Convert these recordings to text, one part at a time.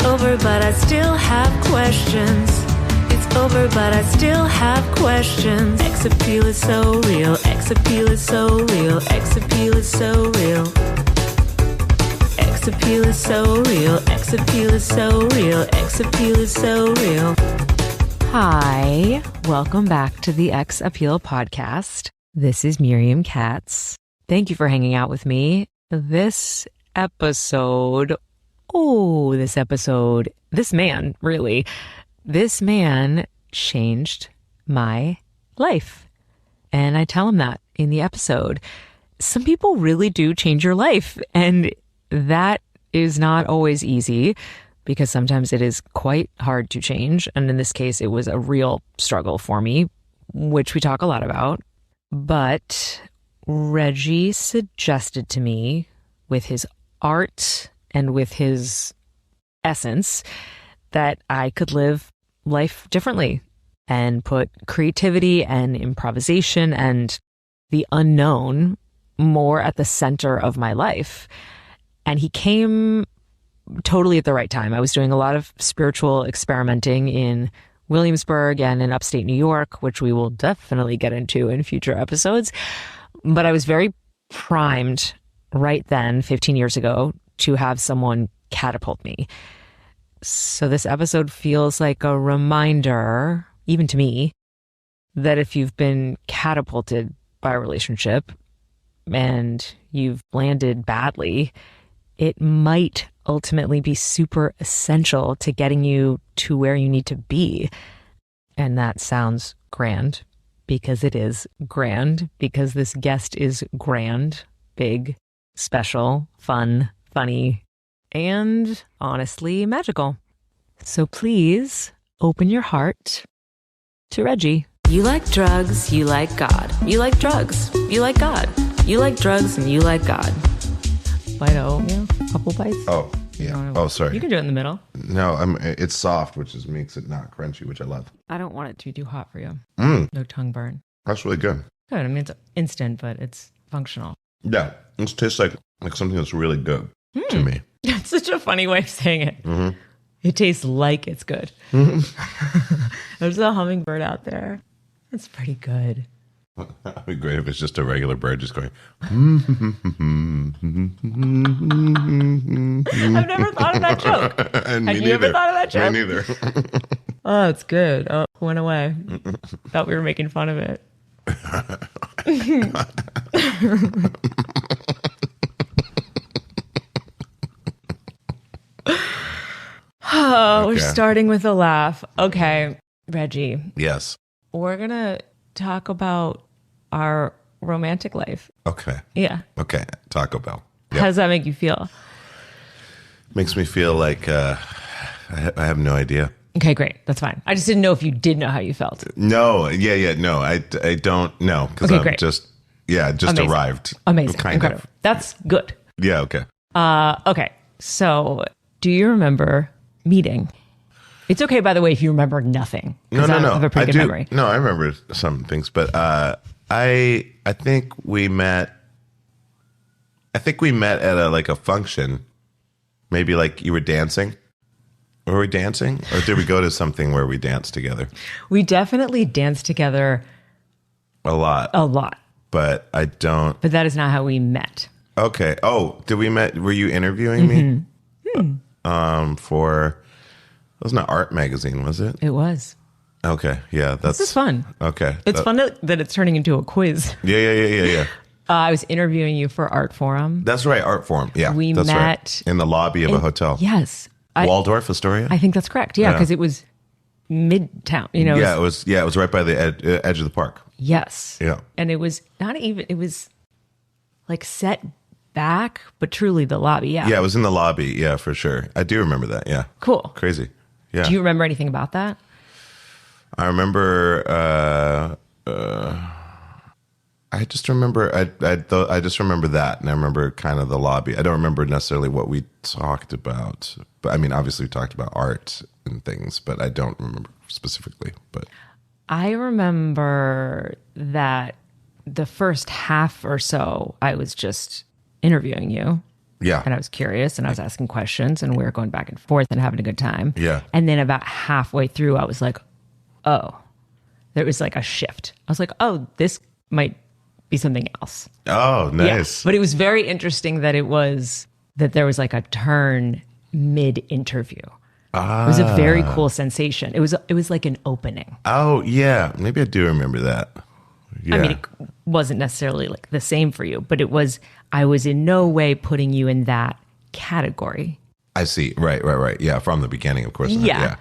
It's over, but I still have questions. It's over, but I still have questions. Sex appeal is so real. Sex appeal is so real. Sex appeal is so real. Sex appeal is so real. Sex appeal is so real. Sex appeal is so real. Hi, welcome back to the X Appeal podcast. This is Miriam Katz. Thank you for hanging out with me. This man changed my life. And I tell him that in the episode. Some people really do change your life, and that is not always easy because sometimes it is quite hard to change. And in this case, it was a real struggle for me, which we talk a lot about. But Reggie suggested to me, with his art and with his essence, that I could live life differently and put creativity and improvisation and the unknown more at the center of my life. And he came totally at the right time. I was doing a lot of spiritual experimenting in Williamsburg and in upstate New York, which we will definitely get into in future episodes. But I was very primed right then, 15 years ago, to have someone catapult me. So this episode feels like a reminder, even to me, that if you've been catapulted by a relationship and you've landed badly, it might ultimately be super essential to getting you to where you need to be. And that sounds grand, because it is grand, because this guest is grand, big, special, fun, funny, and honestly magical. So please open your heart to Reggie. You like drugs, you like God. You like drugs, you like God. You like drugs and you like God. Bite oatmeal, couple bites. Oh, yeah. Oh, sorry. You can do it in the middle. No, it's soft, which makes it not crunchy, which I love. I don't want it to be too hot for you. No tongue burn. That's really good. Good. I mean, it's instant, but it's functional. Yeah, it tastes like something that's really good to me. That's such a funny way of saying it. Mm-hmm. It tastes like it's good. There's a hummingbird out there. It's pretty good. That'd be great if it's just a regular bird just going. I've never thought of that joke. And Have you ever thought of that joke? Me neither. Oh, it's good. Oh, it went away. Thought we were making fun of it. Oh, okay. We're starting with a laugh. Okay, Reggie. Yes. We're going to talk about our romantic life. Okay. Yeah. Okay. Taco Bell. Yep. How does that make you feel? Makes me feel like I have no idea. Okay, great. That's fine. I just didn't know if you did know how you felt. No. Yeah. No, I don't know. Because okay, I'm great. just Amazing. Arrived. Amazing. Kind Incredible. of. That's good. Yeah, okay. Okay. So, do you remember meeting? It's okay, by the way, if you remember nothing. No. I have a pretty good memory. No, I remember some things, but I think we met. I think we met at a function. Maybe like you were dancing. Were we dancing, or did we go to something where we danced together? We definitely danced together. A lot. But I don't. But that is not how we met. Okay. Oh, did we met? Were you interviewing me? For. It wasn't an art magazine, was it? It was. Okay, yeah. This is fun. Okay. It's fun that it's turning into a quiz. Yeah. I was interviewing you for Art Forum. That's right, Art Forum. Yeah, we that's met right. In the lobby of a hotel. Yes. Waldorf Astoria? I think that's correct. Yeah, because it was midtown. It was right by the edge of the park. Yes. Yeah. And it was not even, it was like set back, but truly the lobby. Yeah. Yeah, it was in the lobby. Yeah, for sure. I do remember that. Yeah. Cool. Crazy. Yeah. Do you remember anything about that? I remember. I just remember. I just remember that, and I remember kind of the lobby. I don't remember necessarily what we talked about, but I mean, obviously, we talked about art and things, but I don't remember specifically. But I remember that the first half or so, I was just interviewing you. Yeah. And I was curious and I was asking questions and we were going back and forth and having a good time. Yeah. And then about halfway through, I was like, oh, there was like a shift. I was like, oh, this might be something else. Oh, nice. Yeah. But it was very interesting that there was like a turn mid-interview. It was a very cool sensation. It was like an opening. Oh, yeah. Maybe I do remember that. Yeah. I mean, it wasn't necessarily like the same for you, but I was in no way putting you in that category. I see. Right. Yeah, from the beginning, of course. Yeah.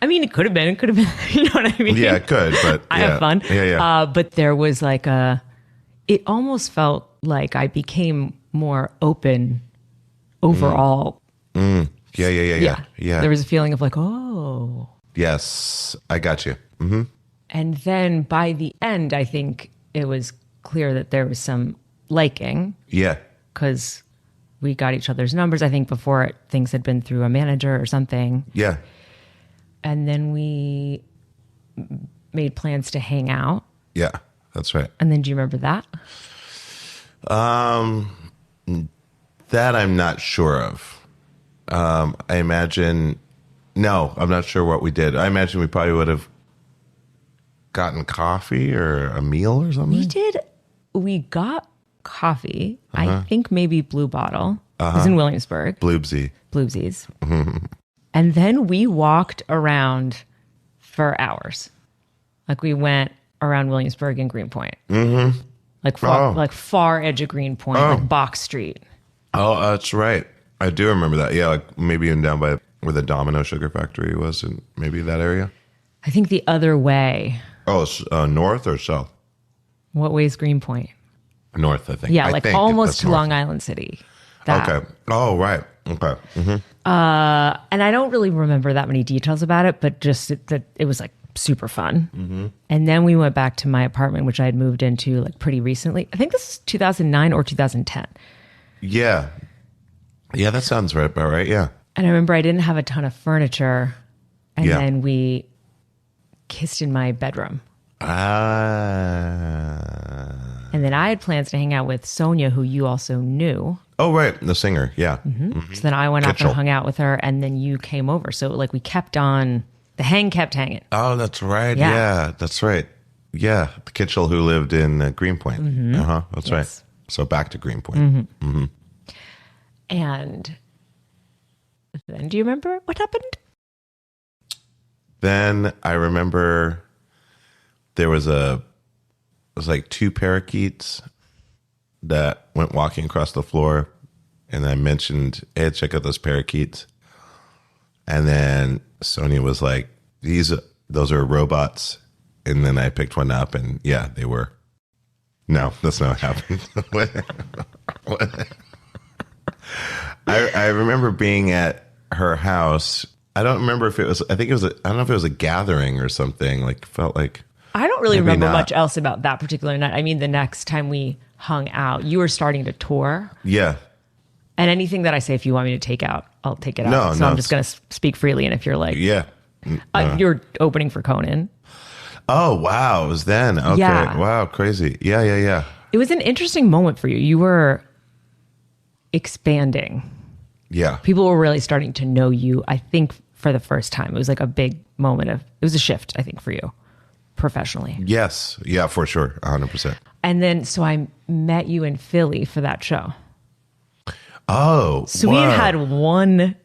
I mean, it could have been, you know what I mean? Yeah, it could, but I have fun. Yeah. But there was like it almost felt like I became more open overall. Yeah. There was a feeling of like, oh. Yes, I got you. Mm-hmm. And then by the end, I think it was clear that there was some liking. Yeah. Because we got each other's numbers, I think, before things had been through a manager or something. Yeah. And then we made plans to hang out. Yeah, that's right. And then do you remember that? That I'm not sure of. I imagine... No, I'm not sure what we did. I imagine we probably would have gotten coffee or a meal or something. We got coffee. I think maybe Blue Bottle. It was in Williamsburg. Bloobsy. Bloobsies. And then we walked around for hours. Like we went around Williamsburg and Greenpoint. Mm-hmm. Like far edge of Greenpoint, like Box Street. Oh, that's right. I do remember that. Yeah, like maybe even down by where the Domino Sugar Factory was, in maybe that area. I think the other way. Oh, north or south? What way is Greenpoint? North, I think. Yeah, I think almost to north. Long Island City. Okay. Oh, right. Okay. Mm-hmm. And I don't really remember that many details about it, but just that it was like super fun. Mm-hmm. And then we went back to my apartment, which I had moved into like pretty recently. I think this is 2009 or 2010. Yeah. Yeah, that sounds right about right. Yeah. And I remember I didn't have a ton of furniture. And then we kissed in my bedroom. And then I had plans to hang out with Sonia, who you also knew. Oh, right. The singer. Yeah. Mm-hmm. Mm-hmm. So then I went off and hung out with her, and then you came over. So like we kept on, the hang kept hanging. Oh, that's right. Yeah, that's right. Yeah. The Kitchell who lived in Greenpoint. Mm-hmm. That's right. So back to Greenpoint. Mm-hmm. Mm-hmm. And then do you remember what happened? Then I remember there was like two parakeets that went walking across the floor, and I mentioned, hey, check out those parakeets. And then Sonia was like, those are robots. And then I picked one up, and yeah, they were. No, that's not what happened. What? I remember being at her house. I don't remember if it was, I don't know if it was a gathering or something. Like, felt like. I don't really remember much else about that particular night. I mean, the next time we hung out, you were starting to tour. Yeah. And anything that I say, if you want me to take out, I'll take it out. No, I'm just going to speak freely. And if you're like, yeah, you're opening for Conan. Oh, wow. It was then. Okay. Yeah. Wow. Crazy. Yeah. It was an interesting moment for you. You were expanding. Yeah. People were really starting to know you, I think, for the first time. It was like a big moment it was a shift, I think, for you professionally. Yes. Yeah, for sure. 100%. And then, so I met you in Philly for that show. Oh, so we had one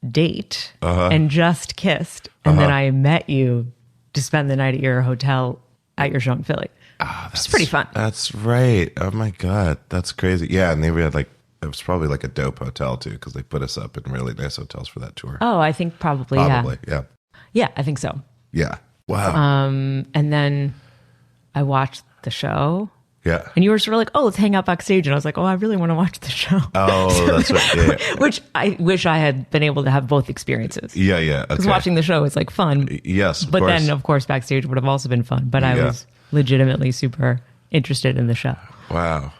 date and just kissed. And then I met you to spend the night at your hotel at your show in Philly. It's pretty fun. That's right. Oh my God. That's crazy. Yeah. And we had it was probably like a dope hotel too, because they put us up in really nice hotels for that tour. Oh, I think probably. Yeah. Yeah, I think so. Yeah. Wow. And then I watched the show. Yeah. And you were sort of like, oh, let's hang out backstage. And I was like, oh, I really want to watch the show. Oh, that's right. Yeah. Which I wish I had been able to have both experiences. Yeah. Because watching the show is like fun. Yes. But then, of course, backstage would have also been fun. But I was legitimately super interested in the show. Wow.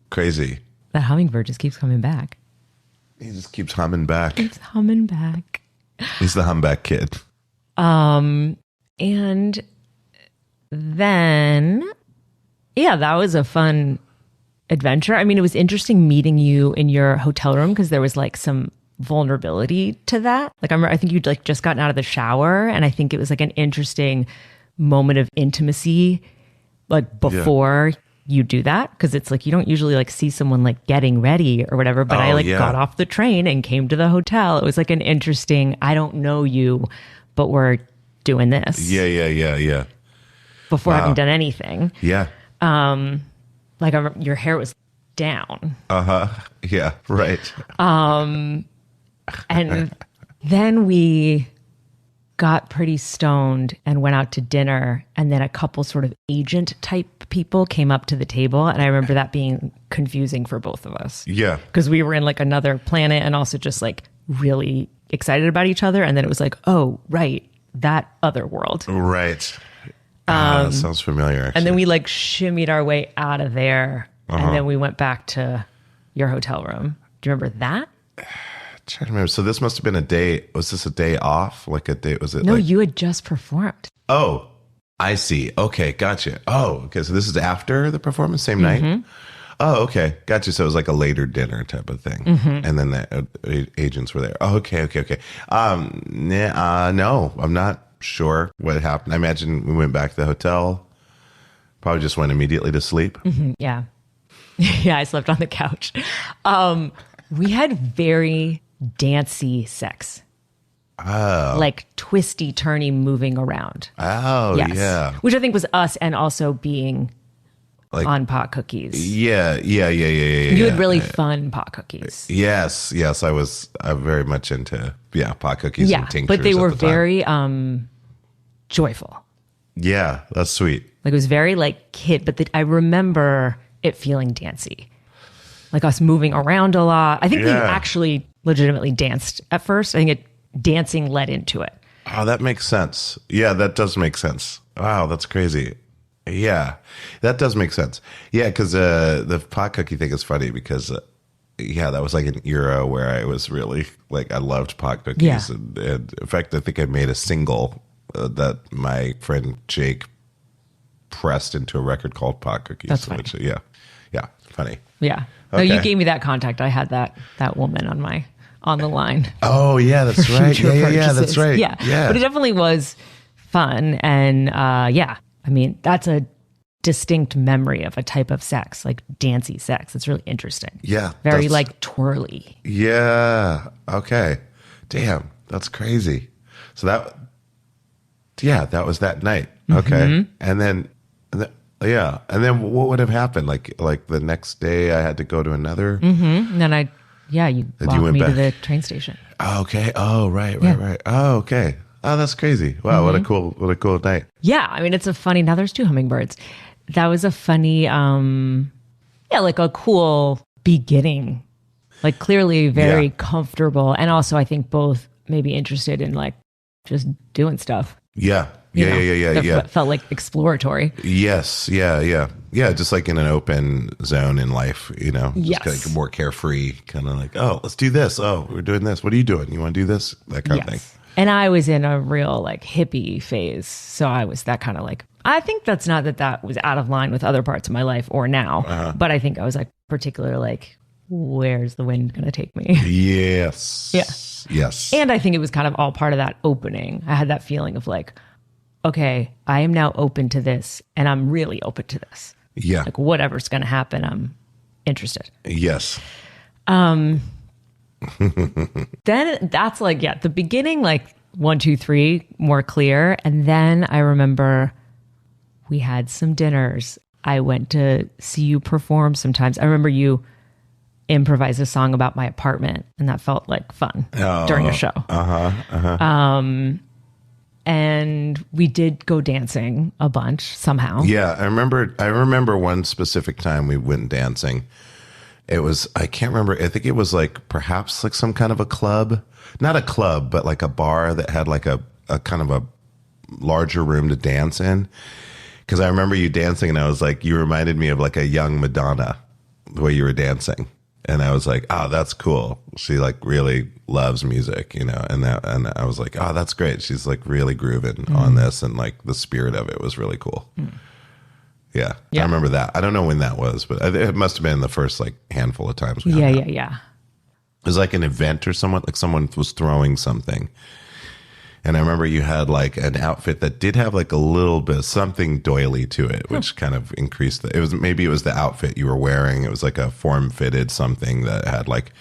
Crazy. That hummingbird just keeps coming back. He just keeps humming back. He's humming back. He's the humback kid. And then, yeah, that was a fun adventure. I mean, it was interesting meeting you in your hotel room because there was like some vulnerability to that. Like I think you'd like just gotten out of the shower, and I think it was like an interesting moment of intimacy, like before you do that, because it's like you don't usually like see someone like getting ready or whatever. But I got off the train and came to the hotel. It was like an interesting. I don't know you, but we're doing this. Yeah. Before having done anything. Yeah. Like your hair was down. Yeah. Right. And then we got pretty stoned and went out to dinner. And then a couple sort of agent type people came up to the table. And I remember that being confusing for both of us. Yeah. Because we were in like another planet and also just like really excited about each other. And then it was like, oh, right, that other world. Right. That sounds familiar, actually. And then we like shimmied our way out of there. And then we went back to your hotel room. Do you remember that? Trying to remember. So this must have been a day. Was this a day off? Like a day? Was it? No, like, you had just performed. Oh, I see. Okay, gotcha. Oh, okay. So this is after the performance, same night. Oh, okay, gotcha. So it was like a later dinner type of thing, and then the agents were there. Oh, okay. No, I'm not sure what happened. I imagine we went back to the hotel. Probably just went immediately to sleep. Yeah, yeah. I slept on the couch. We had very dancey sex. Oh. Like twisty, turny, moving around. Oh, yes. yeah. Which I think was us and also being like on pot cookies. Yeah. You had really fun pot cookies. Yes. I'm very much into pot cookies and tinctures. But they were at the time. very joyful. Yeah, that's sweet. Like it was very like kid, but I remember it feeling dancey. Like us moving around a lot. I think we actually legitimately danced at first. I think dancing led into it. Oh, that makes sense. Yeah, that does make sense. Wow, that's crazy. Yeah, that does make sense. Yeah, because the pot cookie thing is funny because, that was like an era where I was really like, I loved pot cookies. Yeah. And in fact, I think I made a single that my friend Jake pressed into a record called Pot Cookies. That's funny. Yeah, funny. Yeah. No, Okay. you gave me that contact. I had that woman on the line. Oh, yeah, that's right. Future Yeah, that's purchases. right. Yeah. But it definitely was fun. And I mean, that's a distinct memory of a type of sex, like dancey sex. It's really interesting. Yeah. Very like twirly. Yeah. Okay. Damn, that's crazy. So that was that night. Okay. And then what would have happened? Like the next day I had to go to another. And then you walked went me to back. the train station. Oh, okay. Oh, right. Oh, okay. Oh, that's crazy. Wow. What a cool night. Yeah. I mean, it's a funny, now there's two hummingbirds. That was a funny, like a cool beginning, like clearly very comfortable. And also I think both maybe interested in like just doing stuff. Yeah. That felt like exploratory. Yes. Yeah. Just like in an open zone in life, just Yes. kind of more carefree, kind of like, oh, let's do this. Oh, we're doing this. What are you doing? You want to do this? That kind of thing. And I was in a real like hippie phase. So I was that kind of like, I think that's not that was out of line with other parts of my life or now, but I think I was like particularly like, where's the wind going to take me? Yes. Yeah. Yes. And I think it was kind of all part of that opening. I had that feeling of like, okay, I am now open to this and I'm really open to this. Yeah. Like whatever's going to happen, I'm interested. Yes. Then that's like, the beginning, like 1, 2, 3, more clear. And then I remember we had some dinners. I went to see you perform sometimes. I remember you improvise a song about my apartment, and that felt like fun during a show. And we did go dancing a bunch somehow. Yeah, I remember one specific time we went dancing. It was, I can't remember, I think it was like perhaps like some kind of a club. Not a club, but like a bar that had like a kind of a larger room to dance in. Because I remember you dancing and I was like, you reminded me of like a young Madonna, the way you were dancing. And I was like, oh, that's cool. She like really loves music, and I was like, oh, that's great. She's like really grooving on this, and like the spirit of it was really cool. Yeah. Yeah. I remember that. I don't know when that was, but it must have been the first like handful of times. We hung out. Yeah. It was like an event or someone was throwing something. And I remember you had like an outfit that did have like a little bit of something doily to it, which kind of increased it was the outfit you were wearing. It was like a form fitted something that had like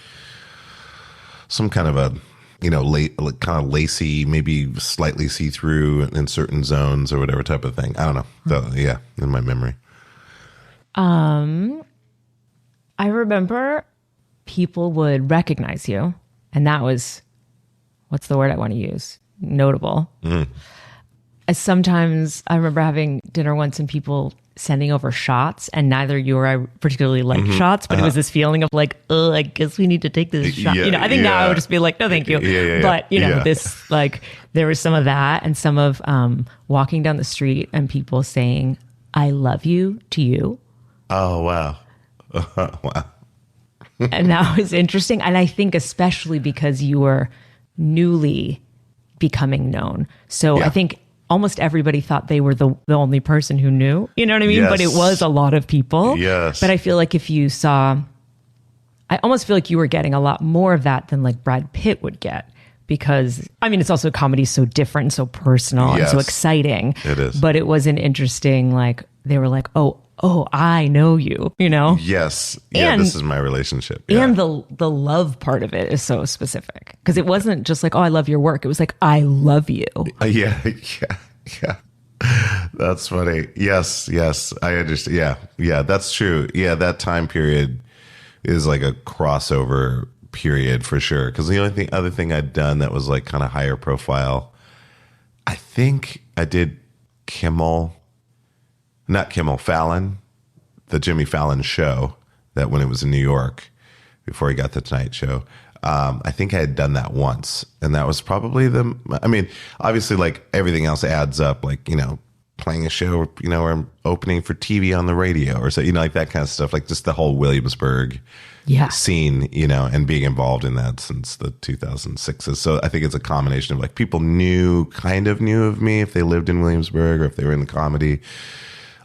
some kind of a, kind of lacy, maybe slightly see through in certain zones or whatever type of thing. I don't know. So, yeah, in my memory. I remember people would recognize you, and that was, what's the word I want to use? Notable. Sometimes I remember having dinner once and people sending over shots, and neither you or I particularly liked shots, but it was this feeling of like, oh, I guess we need to take this shot. Yeah, I think now I would just be like, no, thank you. But this, like, there was some of that and some of walking down the street and people saying, I love you to you. Oh, wow. Wow. And that was interesting. And I think especially because you were newly becoming known. So I think almost everybody thought they were the only person who knew, you know what I mean? Yes. But it was a lot of people. Yes. But I feel like if you saw, I almost feel like you were getting a lot more of that than like Brad Pitt would get. Because, I mean, it's also comedy so different and so personal and so exciting. It is. But it was an interesting, like, they were like, oh, I know you, Yes. Yeah, And- this is my relationship. Yeah. And the love part of it is so specific. Because it wasn't just like, oh, I love your work. It was like, I love you. Yeah. That's funny. Yes. I understand. Yeah, that's true. Yeah, that time period is like a crossover period for sure. Because the only other thing I'd done that was like kind of higher profile, I think I did Fallon, the Jimmy Fallon show, that when it was in New York, before he got the Tonight Show. I think I had done that once. And that was probably obviously like everything else adds up, like, playing a show, or I'm opening for TV on the radio or so, like that kind of stuff, like just the whole Williamsburg scene, and being involved in that since the 2006s. So I think it's a combination of like people kind of knew of me if they lived in Williamsburg or if they were in the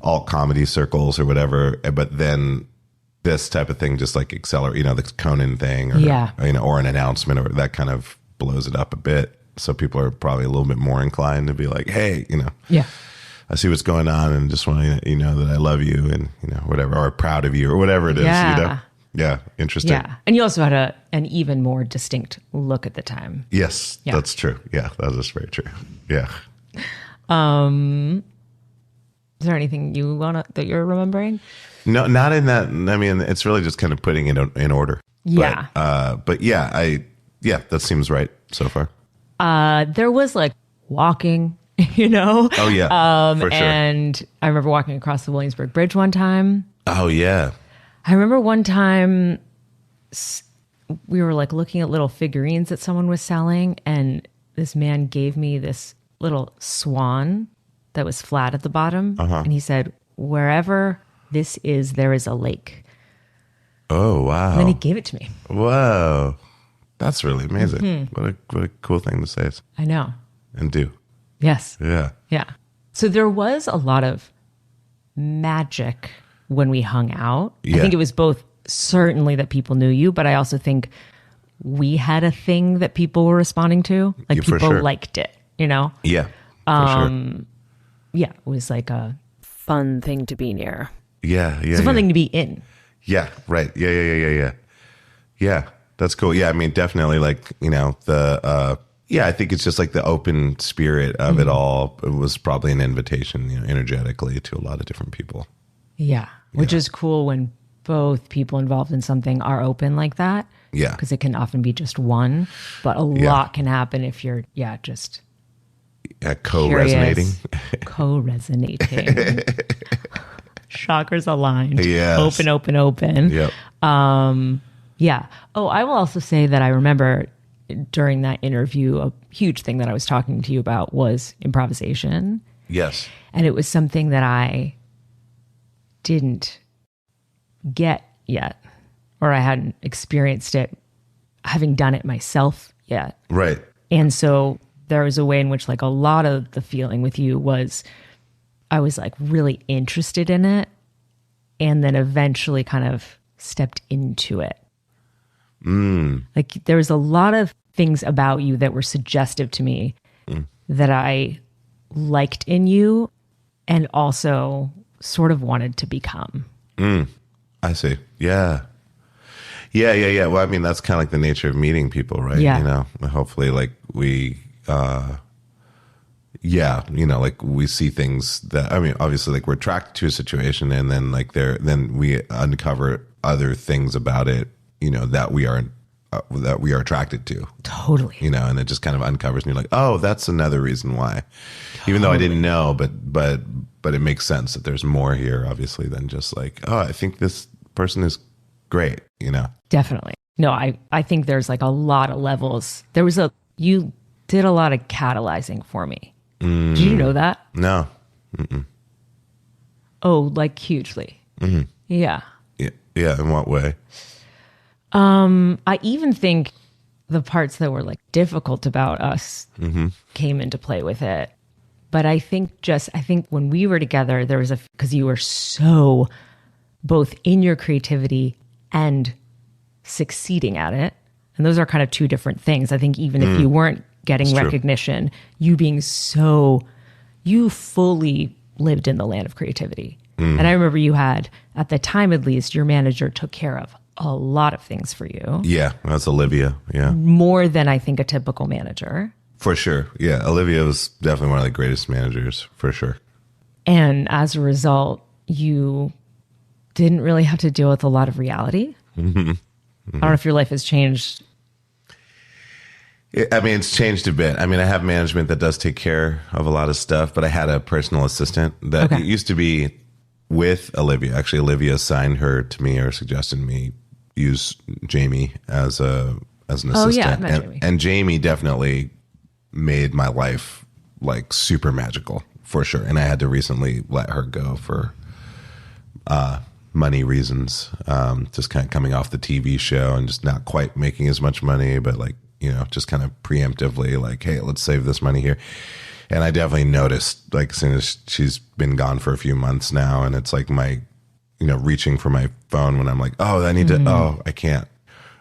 alt comedy circles or whatever. But then this type of thing just like accelerate, the Conan thing or, or an announcement or that kind of blows it up a bit. So people are probably a little bit more inclined to be like, hey, I see what's going on and just want to, that I love you and, whatever, or proud of you or whatever it is, Yeah. Interesting. Yeah. And you also had an even more distinct look at the time. Yes, that's true. Yeah, that is very true. Yeah. Is there anything that you're remembering? No, not in that. I mean, it's really just kind of putting it in order. Yeah. But that seems right so far. There was like walking, Oh yeah, for sure. And I remember walking across the Williamsburg Bridge one time. Oh yeah. I remember one time we were like looking at little figurines that someone was selling, and this man gave me this little swan that was flat at the bottom. And he said, wherever this is, there is a lake. Oh, wow. And then he gave it to me. Whoa. That's really amazing. What a cool thing to say. I know. And do. Yes. Yeah. Yeah. So there was a lot of magic when we hung out. Yeah. I think it was both certainly that people knew you, but I also think we had a thing that people were responding to. Like Yeah, for people sure. liked it, Yeah. For sure. Yeah, it was like a fun thing to be near. Yeah. It's a fun thing to be in. Yeah. Right. Yeah. Yeah. That's cool. Yeah. I mean, definitely like, I think it's just like the open spirit of it all. It was probably an invitation, energetically to a lot of different people. Yeah. Which is cool when both people involved in something are open like that. Yeah. Because it can often be just one, but a lot can happen if you're, just co-resonating. Co-resonating. Chakras aligned. Yes. Open. Yep. Yeah. Oh, I will also say that I remember during that interview, a huge thing that I was talking to you about was improvisation. Yes. And it was something that I didn't get yet, or I hadn't experienced it, having done it myself yet. Right. And so there was a way in which like a lot of the feeling with you was I was like really interested in it, and then eventually kind of stepped into it. Like there was a lot of things about you that were suggestive to me that I liked in you and also sort of wanted to become. I see. Yeah. Well, I mean, that's kind of like the nature of meeting people, right? Yeah. You know, hopefully like we, you know, like we see things that, I mean, obviously like we're attracted to a situation, and then like then we uncover other things about it, you know, that we are attracted to. Totally. You know, and it just kind of uncovers, and you're like, oh, that's another reason why. Even though I didn't know, but it makes sense that there's more here, obviously, than just like, oh, I think this person is great, you know? Definitely. No, I think there's like a lot of levels. You did a lot of catalyzing for me. Did you know that? No. Oh, like hugely. Yeah. Yeah. In what way? I even think the parts that were like difficult about us came into play with it. But I think when we were together, there was because you were so both in your creativity and succeeding at it. And those are kind of two different things. I think even if you weren't getting recognition, you fully lived in the land of creativity. And I remember you had, at the time at least, your manager took care of a lot of things for you. Yeah, that's Olivia. Yeah. More than I think a typical manager. For sure. Yeah. Olivia was definitely one of the greatest managers, for sure. And as a result, you didn't really have to deal with a lot of reality. I don't know if your life has changed. I mean, it's changed a bit. I mean, I have management that does take care of a lot of stuff, but I had a personal assistant that it used to be with Olivia. Actually, Olivia assigned her to me, or suggested me use Jamie as an assistant. Oh yeah, I met Jamie. And Jamie definitely made my life like super magical, for sure. And I had to recently let her go for money reasons, just kind of coming off the TV show and just not quite making as much money, but like, you know, just kind of preemptively like, hey, let's save this money here. And I definitely noticed, like, as soon as she's been gone for a few months now, and it's like my, you know, reaching for my phone when I'm like, oh, I need to, oh, I can't.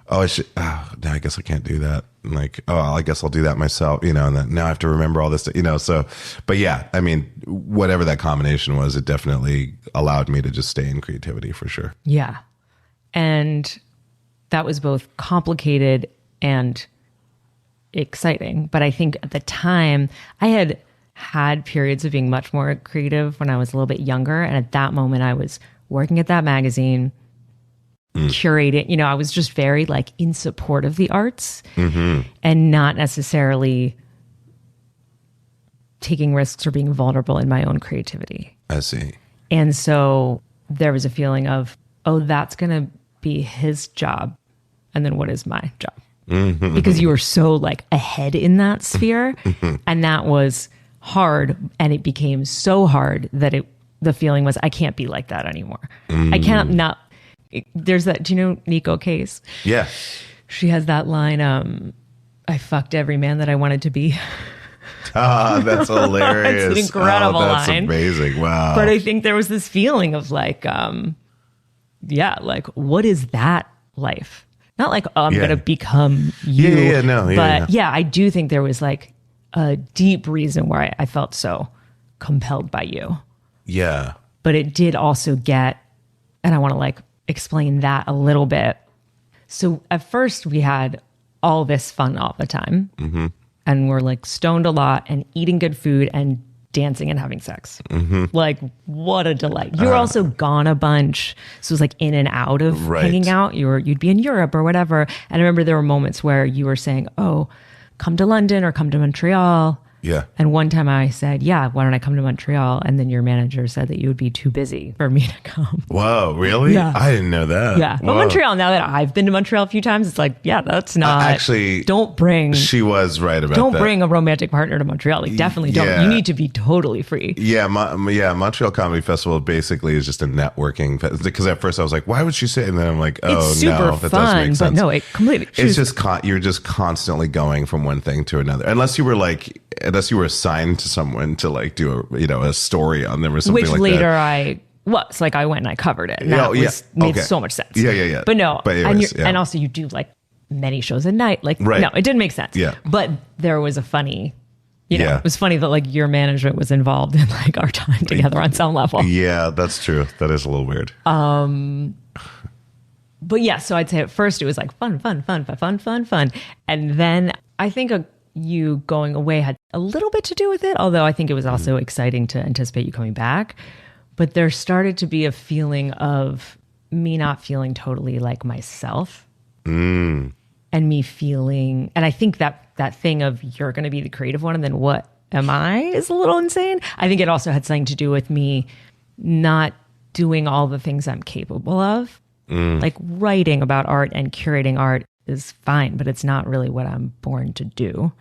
Oh, I should, I guess I can't do that. And like, oh, I guess I'll do that myself, you know, and then now I have to remember all this, you know, so, but yeah, I mean, whatever that combination was, it definitely allowed me to just stay in creativity, for sure. Yeah. And that was both complicated and exciting. But I think at the time I had periods of being much more creative when I was a little bit younger. And at that moment I was working at that magazine, curating, you know, I was just very like in support of the arts and not necessarily taking risks or being vulnerable in my own creativity. I see. And so there was a feeling of, oh, that's going to be his job. And then what is my job? Because you were so like ahead in that sphere. And that was hard. And it became so hard that the feeling was, I can't be like that anymore. I can't not. There's that, do you know Nico Case? Yeah. She has that line, I fucked every man that I wanted to be. That's hilarious. It's an incredible that's line. Amazing. Wow. But I think there was this feeling of like, like, what is that life? Not like, oh, I'm going to become you. But I do think there was like a deep reason why I felt so compelled by you. Yeah. But it did also get, and I want to like explain that a little bit. So at first we had all this fun all the time. And we're like stoned a lot and eating good food and dancing and having sex. Like, what a delight. You were also gone a bunch. So it was like in and out of hanging out. You'd be in Europe or whatever. And I remember there were moments where you were saying, oh, come to London or come to Montreal. Yeah. And one time I said, yeah, why don't I come to Montreal? And then your manager said that you would be too busy for me to come. Whoa, really? Yeah. I didn't know that. Yeah. But Montreal, now that I've been to Montreal a few times, it's like, yeah, that's not. Actually, don't bring. She was right about don't that. Don't bring a romantic partner to Montreal. Like, definitely don't. You need to be totally free. Yeah. Montreal Comedy Festival basically is just a networking. Because at first I was like, why would she say it? And then I'm like, oh, it's super that fun, does make sense. But no, it completely. It's just, you're just constantly going from one thing to another. Unless you were like, unless you were assigned to someone to like do a story on them or something Which like later that. I was like, I went and I covered it. And that made so much sense. Yeah. But no, anyways, and also you do like many shows a night. Like, right. no, it didn't make sense. Yeah. But there was a funny, it was funny that like your management was involved in like our time together on some level. Yeah, that's true. That is a little weird. But yeah, so I'd say at first it was like fun. And then I think you going away had a little bit to do with it, although I think it was also exciting to anticipate you coming back. But there started to be a feeling of me not feeling totally like myself. And me feeling, and I think that thing of you're going to be the creative one and then what am I is a little insane. I think it also had something to do with me not doing all the things I'm capable of. Like writing about art and curating art is fine, but it's not really what I'm born to do.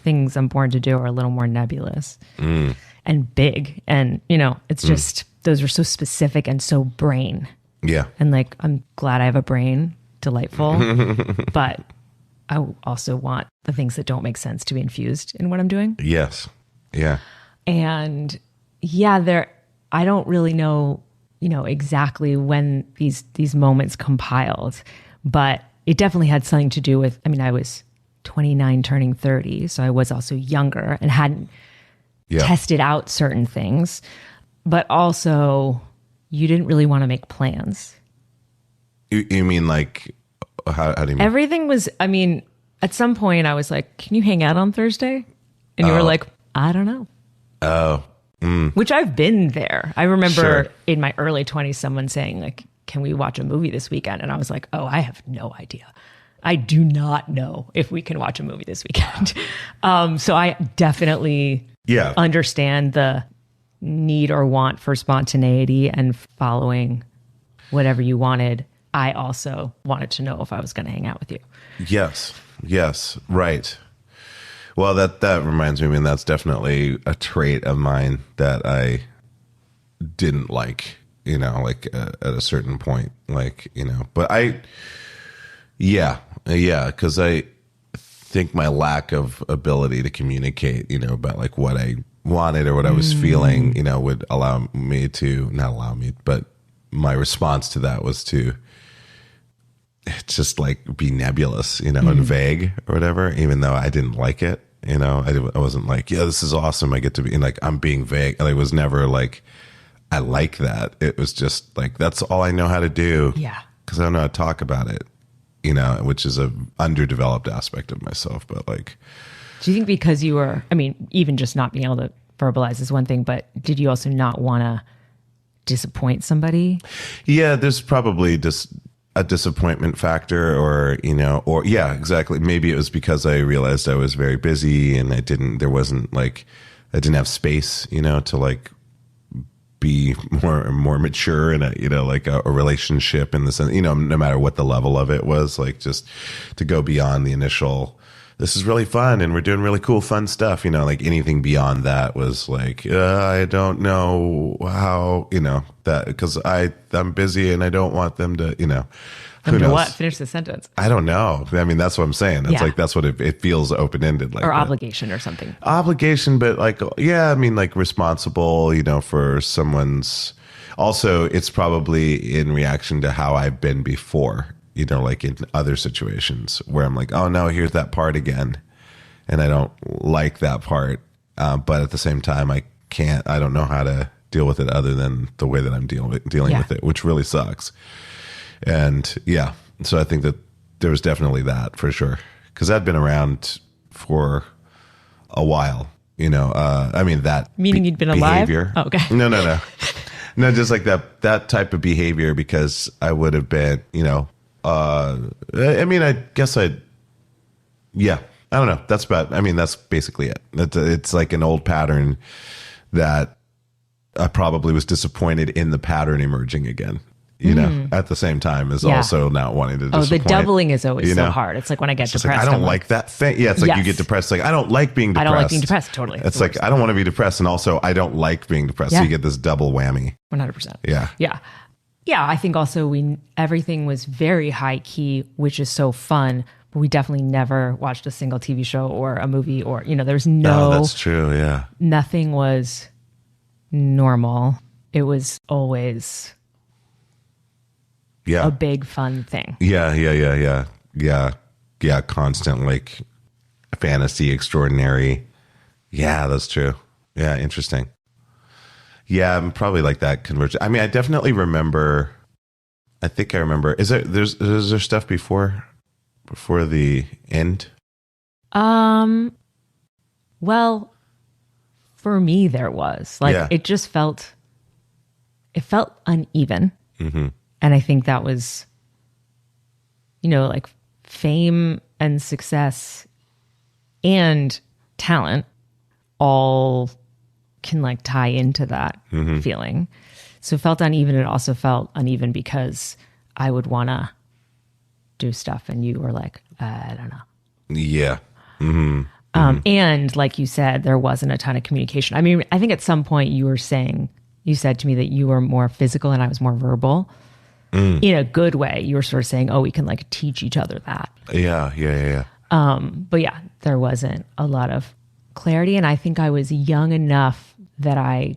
Things I'm born to do are a little more nebulous and big. And, it's just, those are so specific and so brain. Yeah. And like, I'm glad I have a brain, delightful, but I also want the things that don't make sense to be infused in what I'm doing. Yes. Yeah. And yeah, I don't really know, exactly when these moments compiled, but it definitely had something to do with, I was 29 turning 30, so I was also younger and hadn't tested out certain things, but also you didn't really want to make plans. You mean like, how do you mean? Everything was, at some point I was like, can you hang out on Thursday? And you were like, I don't know. Oh. Which I've been there. I remember Sure. in my early 20s, someone saying like, can we watch a movie this weekend? And I was like, oh, I have no idea. I do not know if we can watch a movie this weekend. So I definitely understand the need or want for spontaneity and following whatever you wanted. I also wanted to know if I was going to hang out with you. Yes. Right. Well, that reminds me, that's definitely a trait of mine that I didn't like, like at a certain point, like, but because I think my lack of ability to communicate, about like what I wanted or what I was feeling, would allow me to, not allow me, but my response to that was to just like be nebulous, and vague or whatever, even though I didn't like it. I wasn't like, yeah, this is awesome. I get to be, and like, I'm being vague. And I was never like, I like that. It was just like, that's all I know how to do. Yeah. Because I don't know how to talk about it, which is a underdeveloped aspect of myself. But like, do you think because you were, even just not being able to verbalize is one thing, but did you also not want to disappoint somebody? Yeah, there's probably just a disappointment factor or yeah, exactly. Maybe it was because I realized I was very busy and I didn't have space, to like be more mature in a, like a relationship in the sense, no matter what the level of it was, like just to go beyond the initial, this is really fun and we're doing really cool, fun stuff, like anything beyond that was like, I don't know how, that because I'm busy and I don't want them to, who knows? What? Finish the sentence. I don't know. That's what I'm saying. It's like, that's what it feels open-ended. Like or obligation or something. Obligation, but like, yeah, like responsible, for someone's, also it's probably in reaction to how I've been before, like in other situations where I'm like, oh no, here's that part again. And I don't like that part. But at the same time, I don't know how to deal with it other than the way that I'm dealing with it, which really sucks. And yeah, so I think that there was definitely that for sure. Cause I'd been around for a while, that meaning you'd been behavior. Alive? Oh, okay. No. No, just like that type of behavior, because I would have been, I guess I don't know. That's basically it. It's like an old pattern that I probably was disappointed in the pattern emerging again. At the same time as also not wanting to disappoint. Oh, the doubling is always so hard. It's like when I get depressed. Like, I don't like that thing. Yeah, it's like you get depressed. Like, I don't like being depressed. I don't like being depressed, totally. It's like, I don't want to be depressed. And also, I don't like being depressed. So you get this double whammy. 100%. Yeah. Yeah, I think also everything was very high key, which is so fun. but we definitely never watched a single TV show or a movie or, there's no... Oh, that's true, yeah. Nothing was normal. It was always a big fun thing. Yeah. Constant, like, fantasy, extraordinary. Yeah, that's true. Yeah, interesting. Yeah, I'm probably like that convergent. I mean, I definitely remember. I think I remember. Is there stuff before the end? Well, for me, there was it just felt uneven, and I think that was, like fame and success and talent all can like tie into that feeling. So it felt uneven. It also felt uneven because I would want to do stuff and you were like, I don't know. Yeah. And like you said, there wasn't a ton of communication. I mean, I think at some point you said to me that you were more physical and I was more verbal in a good way. You were sort of saying, oh, we can like teach each other that. Yeah. But yeah, there wasn't a lot of clarity. And I think I was young enough that I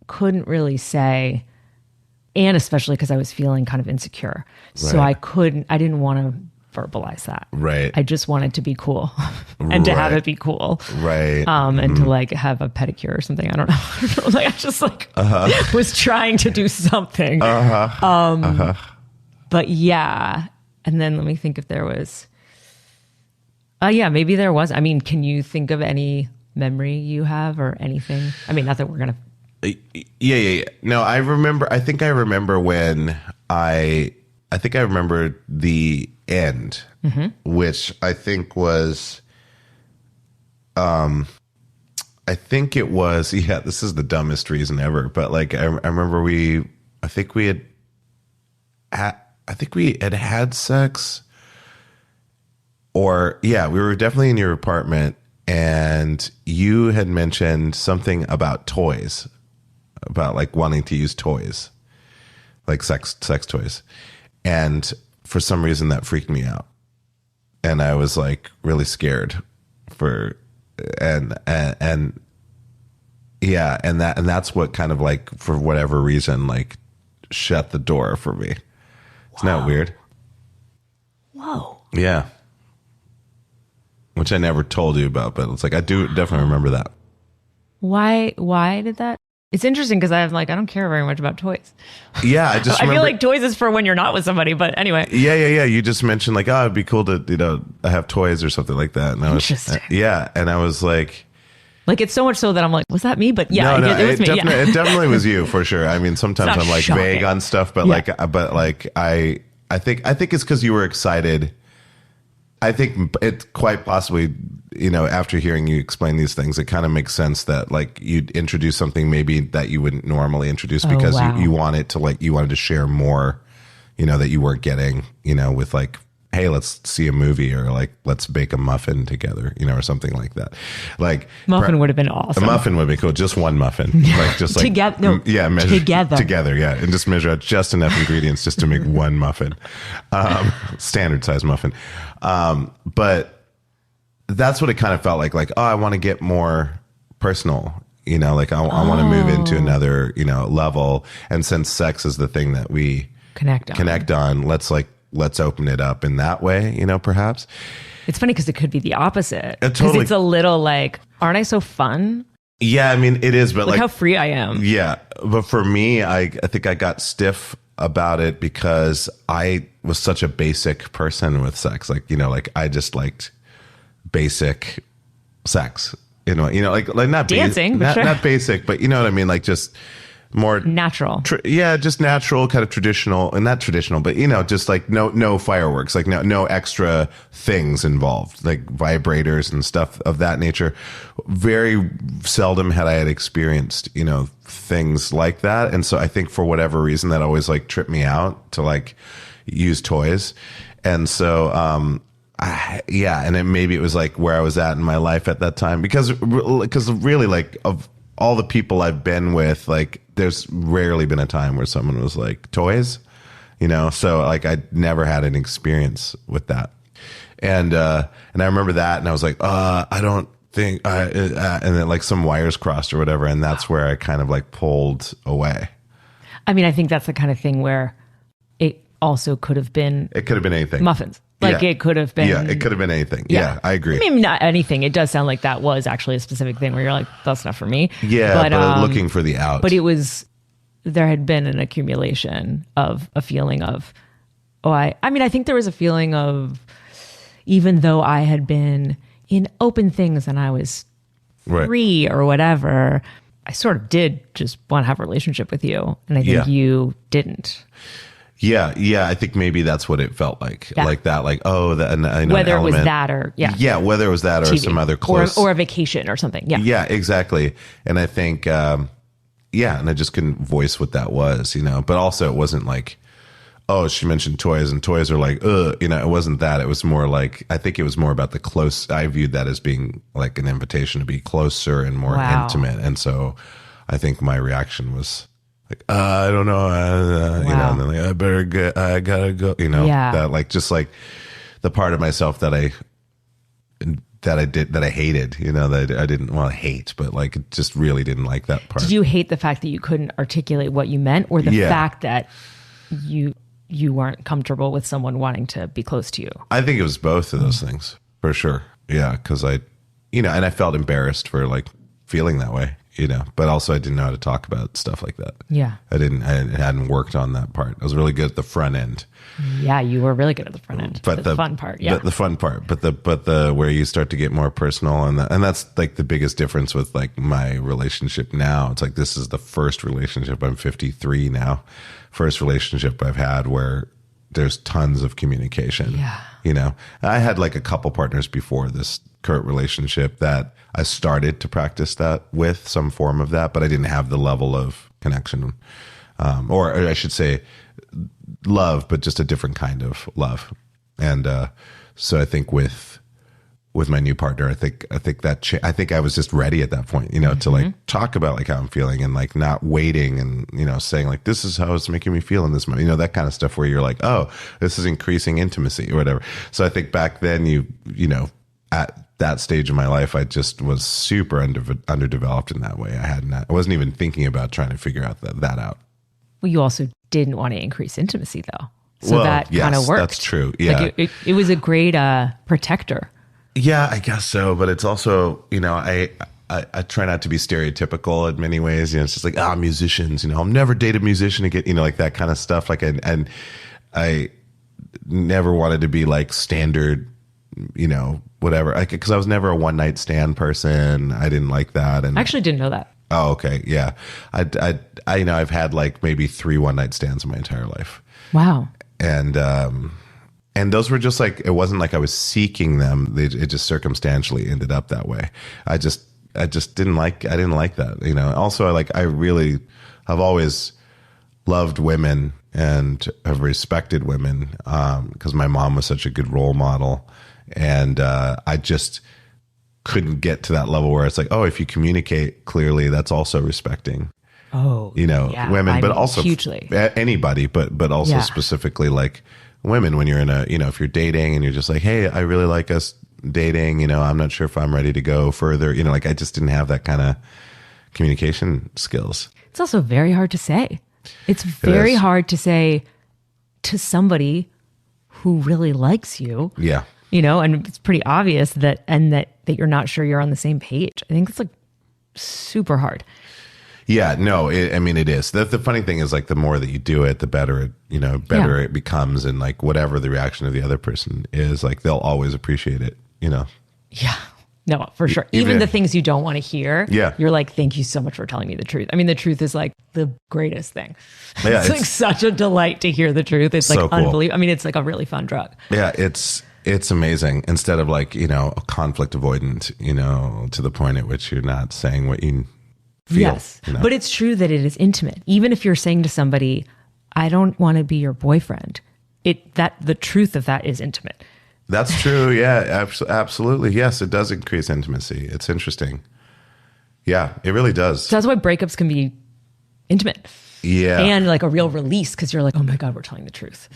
couldn't really say, and especially because I was feeling kind of insecure. So I didn't want to verbalize that. Right. I just wanted to be cool and to have it be cool. Right. And to like have a pedicure or something. I don't know. Like I just like was trying to do something. But yeah. And then let me think if there was, maybe there was. I mean, can you think of any memory you have or anything? I mean, not that we're going to. Yeah. No, I think I remember when I remember the end, which I think was, this is the dumbest reason ever, but like, I remember we had sex, or we were definitely in your apartment and you had mentioned something about toys, about like wanting to use toys, like sex toys. And for some reason that freaked me out. And I was like really scared and that's what kind of like, for whatever reason, like shut the door for me. Isn't that weird? Whoa. Yeah. Which I never told you about, but it's like, I do definitely remember that. Why did that? It's interesting because I don't care very much about toys. Yeah, I just remember, feel like toys is for when you're not with somebody, but anyway. Yeah. You just mentioned like, oh, it'd be cool to, have toys or something like that. And I was, interesting. And I was like it's so much so that I'm like, was that me? But yeah, no, it was me. It definitely was you for sure. I mean, sometimes I'm like shocking. vague on stuff, but I think it's because you were excited. I think it quite possibly, after hearing you explain these things, it kind of makes sense that like you'd introduce something maybe that you wouldn't normally introduce because you wanted to share more, that you weren't getting, with like, hey, let's see a movie, or like, let's bake a muffin together, or something like that. Like muffin would have been awesome. A muffin would be cool. Just one muffin. Like just like together. Together. Yeah. And just measure out just enough ingredients just to make one muffin. Standard size muffin. But that's what it kind of felt like, oh, I want to get more personal, like I want to move into another, level. And since sex is the thing that we connect on, let's open it up in that way, perhaps. It's funny because it could be the opposite. Because it's a little like, aren't I so fun? Yeah, I mean, it is, but Look how free I am. Yeah. But for me, I think I got stiff about it because I was such a basic person with sex. Like, I just liked basic sex, like not dancing, not basic, but you know what I mean? Like just more natural. Just natural, kind of traditional, and not traditional, but just like no fireworks, like no extra things involved, like vibrators and stuff of that nature. Very seldom had experienced, things like that. And so I think for whatever reason that always like tripped me out to like use toys. And so, and maybe it was like where I was at in my life at that time, because really like of all the people I've been with, like there's rarely been a time where someone was like toys, so like I never had an experience with that. And I remember that, and I was like, I don't think, and then like some wires crossed or whatever. And that's where I kind of like pulled away. I mean, I think that's the kind of thing where it also could have been. It could have been anything. Muffins. Like it could have been. Yeah, it could have been anything. Yeah, I agree. I mean, not anything. It does sound like that was actually a specific thing where you're like, that's not for me. Yeah, but looking for the out. But there had been an accumulation of a feeling of, I think there was a feeling of, even though I had been in open things and I was free or whatever, I sort of did just want to have a relationship with you. And I think you didn't. Yeah, I think maybe that's what it felt like. Yeah. Like that, like, and I know whether it was that or whether it was that or TV, some other close or a vacation or something. Yeah, exactly. And I think and I just couldn't voice what that was, but also it wasn't like, she mentioned toys and toys are like, it wasn't that. It was more like, I think it was more about the close. I viewed that as being like an invitation to be closer and more intimate. And so I think my reaction was like, I don't know, and then like, I gotta go, that like, just like the part of myself that I hated, that I didn't want to hate, but like, just really didn't like that part. Did you hate the fact that you couldn't articulate what you meant, or the fact that you weren't comfortable with someone wanting to be close to you? I think it was both of those things, for sure. Yeah, because I felt embarrassed for like feeling that way. But also I didn't know how to talk about stuff like that. Yeah. I hadn't worked on that part. I was really good at the front end. Yeah, you were really good at the front end. But the fun part, the fun part, but the where you start to get more personal, and that's like the biggest difference with like my relationship now. It's like, this is the first relationship. I'm 53 now. First relationship I've had where there's tons of communication. Yeah. I had like a couple partners before this current relationship that I started to practice that with, some form of that, but I didn't have the level of connection, or I should say love, but just a different kind of love. And so I think with my new partner, I think I was just ready at that point, to like talk about like how I'm feeling, and like not waiting and, saying like, this is how it's making me feel in this moment, that kind of stuff where you're like, oh, this is increasing intimacy or whatever. So I think back then at that stage of my life, I just was super underdeveloped in that way. I wasn't even thinking about trying to figure out that out. Well, you also didn't want to increase intimacy though. So that kind of worked. That's true. Yeah. Like it was a great protector. Yeah, I guess so. But it's also, I try not to be stereotypical in many ways. It's just like, musicians, I'll never date a musician again, like that kind of stuff. Like, and I never wanted to be like standard, whatever. Because I was never a one night stand person. I didn't like that. And I actually didn't know that. Oh, okay. Yeah. I've had like maybe 3 one night stands in my entire life. Wow. And those were just like, it wasn't like I was seeking them. It just circumstantially ended up that way. I just didn't like that. Also I've always loved women and have respected women, because my mom was such a good role model. And, I just couldn't get to that level where it's like, oh, if you communicate clearly, that's also respecting. Oh, women, but also hugely anybody, but also specifically like women, when you're in if you're dating and you're just like, hey, I really like us dating, I'm not sure if I'm ready to go further, like I just didn't have that kind of communication skills. It's also very hard to say. It's very hard to say to somebody who really likes you. Yeah. And it's pretty obvious that you're not sure you're on the same page. I think it's like super hard. Yeah, no, it is. The funny thing is like the more that you do it, the better it, it becomes. And like whatever the reaction of the other person is, like they'll always appreciate it, Yeah. No, for sure. Even the things you don't want to hear. Yeah. You're like, thank you so much for telling me the truth. I mean, the truth is like the greatest thing. Yeah, it's like such a delight to hear the truth. It's like so cool. unbelievable. I mean, it's like a really fun drug. Yeah, it's amazing. Instead of like, conflict avoidant, to the point at which you're not saying what you feel. Yes. But it's true that it is intimate. Even if you're saying to somebody, I don't want to be your boyfriend, the truth of that is intimate. That's true. Yeah, absolutely. Yes, it does increase intimacy. It's interesting. Yeah, it really does. So that's why breakups can be intimate. Yeah. And like a real release, because you're like, oh my God, we're telling the truth.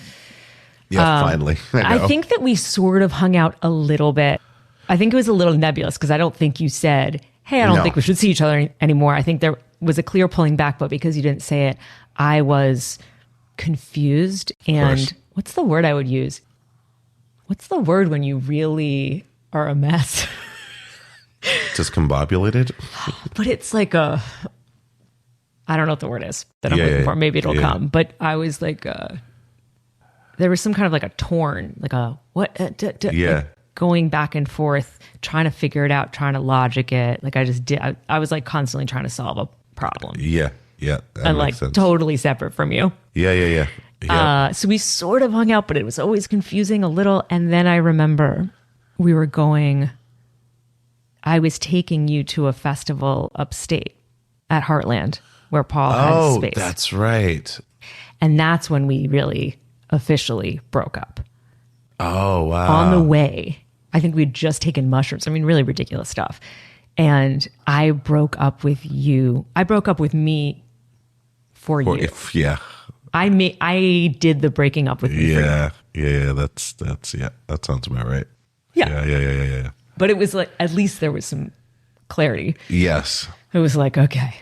Yeah, finally. I think that we sort of hung out a little bit. I think it was a little nebulous because I don't think you said, hey, I don't think we should see each other anymore. I think there was a clear pulling back, but because you didn't say it, I was confused. And what's the word I would use? What's the word when you really are a mess? Discombobulated? But it's like I don't know what the word is that I'm looking for. Maybe it'll come. But I was like, there was some kind of like a torn, like a what? Like going back and forth, trying to figure it out, trying to logic it. Like I just did. I was like constantly trying to solve a problem. Yeah. And like sense. Totally separate from you. Yeah. So we sort of hung out, but it was always confusing a little. And then I remember I was taking you to a festival upstate at Heartland where Paul has space. Oh, that's right. And that's when we really officially broke up. Oh, wow. On the way, I think we'd just taken mushrooms. I mean, really ridiculous stuff. And I broke up with you. I broke up with me for you. I did the breaking up with me for you. Yeah, that's that sounds about right. Yeah. But it was like, at least there was some clarity. Yes. It was like, okay.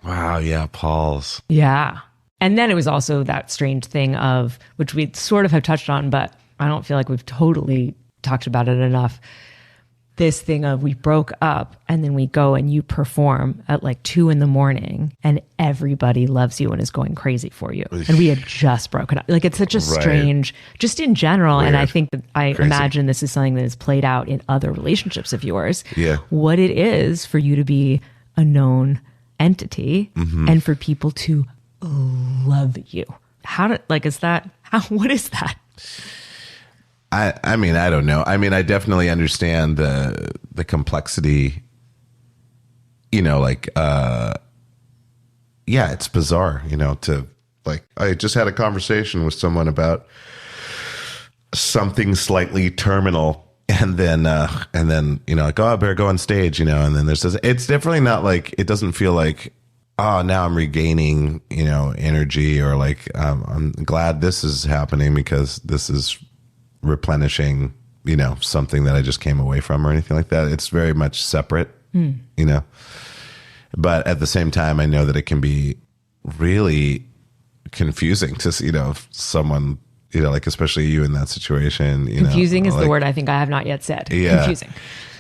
Wow, yeah, Paul's. Yeah. And then it was also that strange thing of, which we sort of have touched on, but I don't feel like we've totally talked about it enough. This thing of we broke up and then we go and you perform at like 2 a.m. and everybody loves you and is going crazy for you. And we had just broken up. Like it's such a strange, just in general. Weird. And I think that I imagine this is something that is played out in other relationships of yours. Yeah. What it is for you to be a known entity and for people to love you. What is that? I mean, I don't know. I mean, I definitely understand the complexity, it's bizarre, to like, I just had a conversation with someone about something slightly terminal and then, like, oh, I better go on stage, and then there's this, it's definitely not like, it doesn't feel like, oh, now I'm regaining, energy or like, I'm glad this is happening because this is replenishing, something that I just came away from or anything like that. It's very much separate, but at the same time, I know that it can be really confusing to see, someone, like, especially you in that situation, confusing is the word I think I have not yet said. Yeah. Confusing.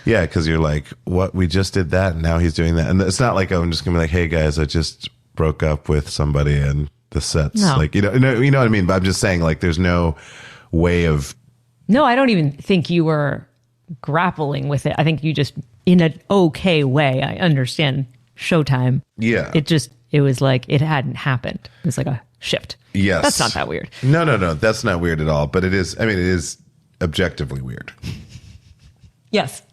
Yeah. Cause you're like, what, we just did that and now he's doing that. And it's not like, I'm just gonna be like, hey guys, I just broke up with somebody and the set's like, you know what I mean? But I'm just saying, like, there's no way of. No, I don't even think you were grappling with it. I think you just, in an okay way, I understand Showtime. Yeah. It was like it hadn't happened. It was like a shift. Yes. That's not that weird. No. That's not weird at all. But it is, it is objectively weird. Yes.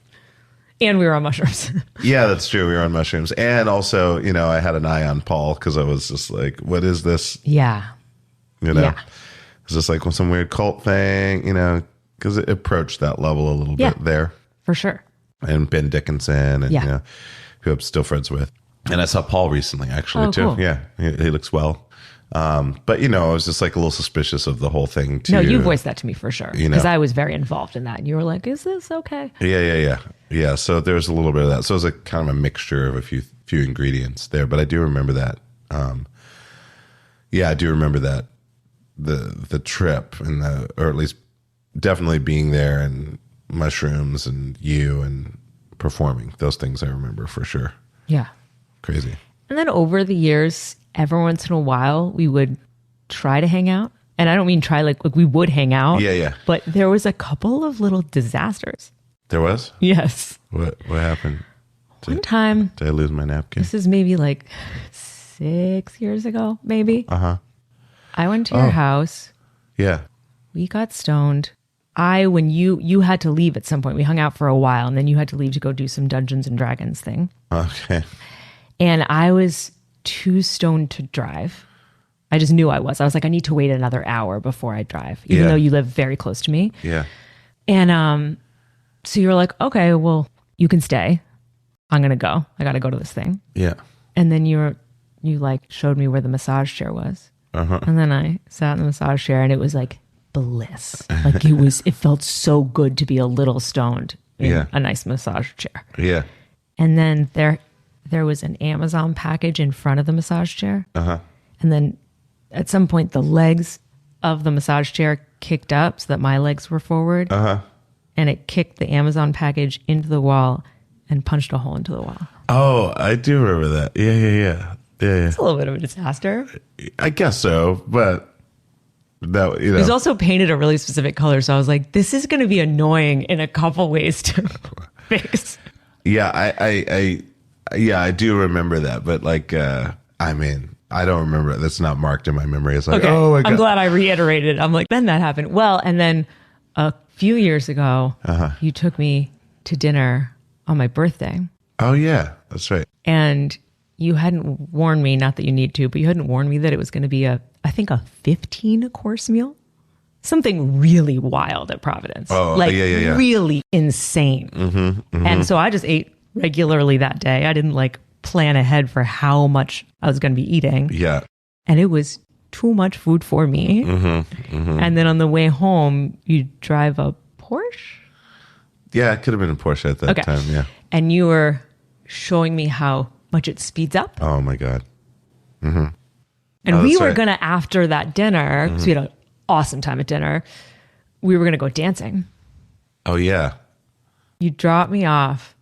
And we were on mushrooms. Yeah, that's true. We were on mushrooms. And also, I had an eye on Paul because I was just like, what is this? Yeah. Yeah. It's just like some weird cult thing, because it approached that level a little bit there. For sure. And Ben Dickinson and, who I'm still friends with. And I saw Paul recently, actually, too. Cool. Yeah, he looks well. But, I was just like a little suspicious of the whole thing, too. No, you voiced that to me for sure. Because I was very involved in that. And you were like, is this okay? Yeah, so there's a little bit of that. So it was like kind of a mixture of a few ingredients there. But I do remember that. I do remember that. The trip and or at least definitely being there and mushrooms and you and performing, those things I remember for sure. Yeah. Crazy. And then over the years, every once in a while, we would try to hang out. And I don't mean try like we would hang out. Yeah. But there was a couple of little disasters. There was? Yes. What happened? One time. Did I lose my napkin? This is maybe like 6 years ago, maybe. Uh-huh. I went to your house. Yeah. We got stoned. When you had to leave at some point, we hung out for a while and then you had to leave to go do some Dungeons and Dragons thing. Okay. And I was too stoned to drive. I just knew I was. I was like, I need to wait another hour before I drive, even though you live very close to me. Yeah. And so you were like, okay, well, you can stay. I'm going to go. I got to go to this thing. Yeah. And then you like showed me where the massage chair was. Uh-huh. And then I sat in the massage chair and it was like bliss. Like it felt so good to be a little stoned in a nice massage chair. Yeah. And then there was an Amazon package in front of the massage chair. Uh-huh. And then at some point the legs of the massage chair kicked up so that my legs were forward. Uh-huh. And it kicked the Amazon package into the wall and punched a hole into the wall. Oh, I do remember that. Yeah. It's a little bit of a disaster. I guess so, but that, It was also painted a really specific color, so I was like, this is going to be annoying in a couple ways to fix. Yeah, I do remember that, but like, I mean, I don't remember it. That's not marked in my memory. It's like, Okay. oh my God. I'm glad I reiterated. I'm like, then that happened. Well, and then a few years ago, you took me to dinner on my birthday. Oh yeah, that's right. And you hadn't warned me, not that you need to, but you hadn't warned me that it was going to be I think a 15-course meal. Something really wild at Providence. Oh, like yeah. really insane. And so I just ate regularly that day. I didn't like plan ahead for how much I was going to be eating. Yeah. And it was too much food for me. And then on the way home, you drive a Porsche? Yeah, it could have been a Porsche at that time. Yeah. And you were showing me how much it speeds up. Oh my God. And Oh, we that's were right. going to, after that dinner, because we had an awesome time at dinner, we were going to go dancing. Oh yeah. You dropped me off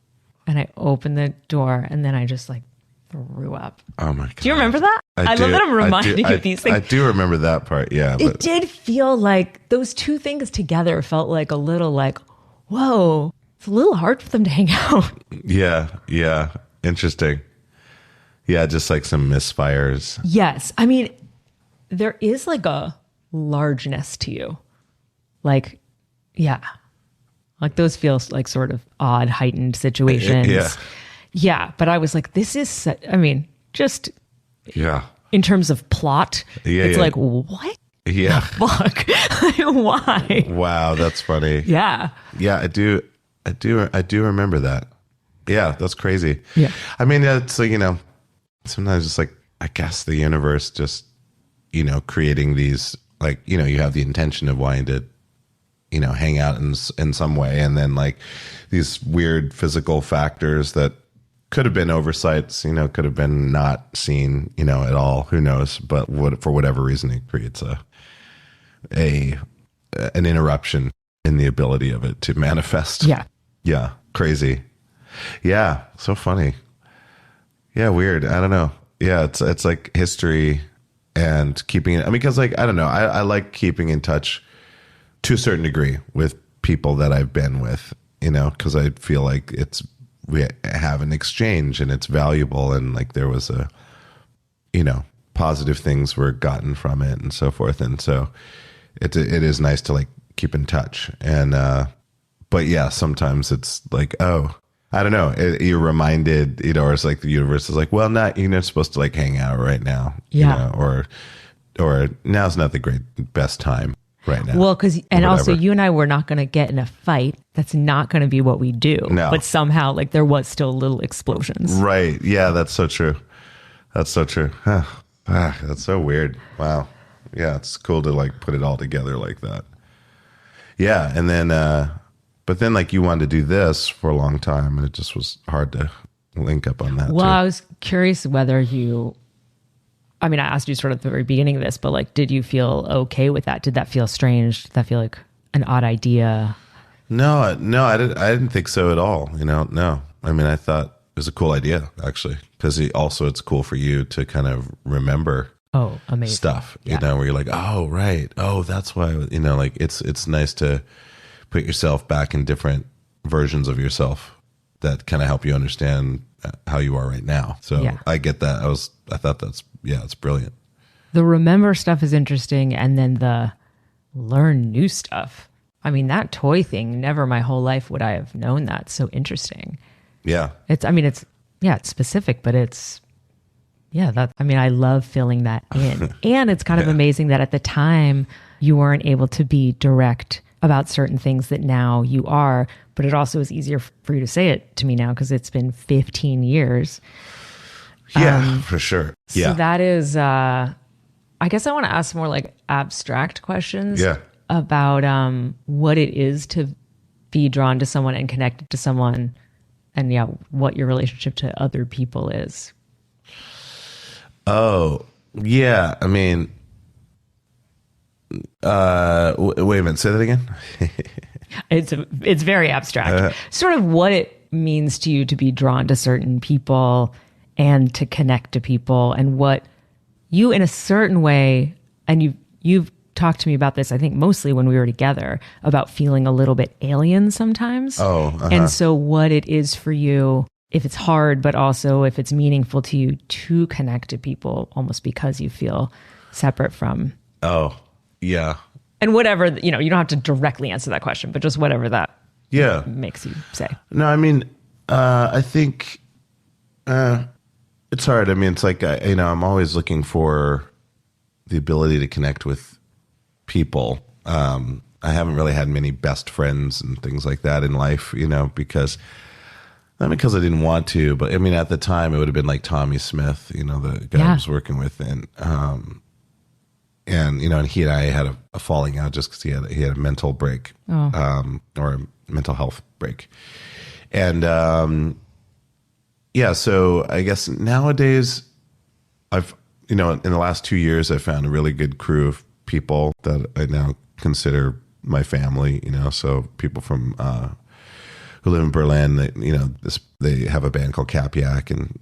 and I opened the door and then I just like threw up. Oh my God. Do you remember that? I love that I'm reminding you of these things. I do remember that part. Yeah. It did feel like those two things together felt like a little like, whoa, it's a little hard for them to hang out. Yeah. Interesting. Yeah, just like some misfires. Yes. I mean, there is like a largeness to you. Like, yeah. Like those feel like sort of odd, heightened situations. Yeah. But I was like, this is, I mean, just in terms of plot, it's like, what? Yeah. Fuck. Why? Wow, that's funny. Yeah. Yeah, I do remember that. Yeah, that's crazy. Yeah. I mean, it's like, sometimes it's like, I guess the universe just, creating these, like, you have the intention of wanting to, hang out in some way. And then like these weird physical factors that could have been oversights, could have been not seen, at all. Who knows? But for whatever reason, it creates an interruption in the ability of it to manifest. Yeah. Yeah. Crazy. Yeah. So funny. Yeah. Weird. I don't know. Yeah. It's like history and keeping it. I mean, because like, I don't know. I like keeping in touch to a certain degree with people that I've been with, because I feel like we have an exchange and it's valuable. And like there was positive things were gotten from it and so forth. And so it is nice to like keep in touch. And, but yeah, sometimes it's like, oh, I don't know. You're reminded, or it's like the universe is like, well, you're not supposed to like hang out right now, or now's not the best time right now. Well, and also you and I were not going to get in a fight. That's not going to be what we do. No. But somehow like there was still little explosions. Right. Yeah, that's so true. That's so true. That's so weird. Wow. Yeah, it's cool to like put it all together like that. Yeah, and then but then like you wanted to do this for a long time and it just was hard to link up on that. Well, too. I was curious whether I asked you sort of at the very beginning of this, but like, did you feel okay with that? Did that feel strange? Did that feel like an odd idea? No, I didn't think so at all. No. I mean, I thought it was a cool idea actually, because it's cool for you to kind of remember amazing stuff, where you're like, oh, right. Oh, that's why, like it's nice to put yourself back in different versions of yourself that kind of help you understand how you are right now. So I get that. I thought it's brilliant. The remember stuff is interesting. And then the learn new stuff. I mean, that toy thing, never my whole life would I have known that. So interesting. Yeah. It's specific, but I love filling that in. And it's kind of amazing that at the time you weren't able to be direct about certain things that now you are, but it also is easier for you to say it to me now because it's been 15 years. Yeah, for sure. Yeah. So that is, I guess I want to ask more like abstract questions. Yeah. about what it is to be drawn to someone and connected to someone, and what your relationship to other people is. Oh, yeah. I mean, wait a minute. Say that again. It's very abstract. Sort of what it means to you to be drawn to certain people and to connect to people, and what you, in a certain way, and you've talked to me about this, I think mostly when we were together, about feeling a little bit alien sometimes. And so what it is for you, if it's hard, but also if it's meaningful to you to connect to people almost because you feel separate from. Oh, yeah. And whatever, you don't have to directly answer that question, but just whatever that makes you say. No, I mean, I think it's hard. I mean, it's like, I'm always looking for the ability to connect with people. I haven't really had many best friends and things like that in life, because not because I didn't want to, but I mean, at the time it would have been like Tommy Smith, the guy I was working with, and he and I had a falling out just because he had a mental break, or a mental health break, and so I guess nowadays I've in the last 2 years I've found a really good crew of people that I now consider my family. So people from who live in Berlin, they have a band called Capyak, and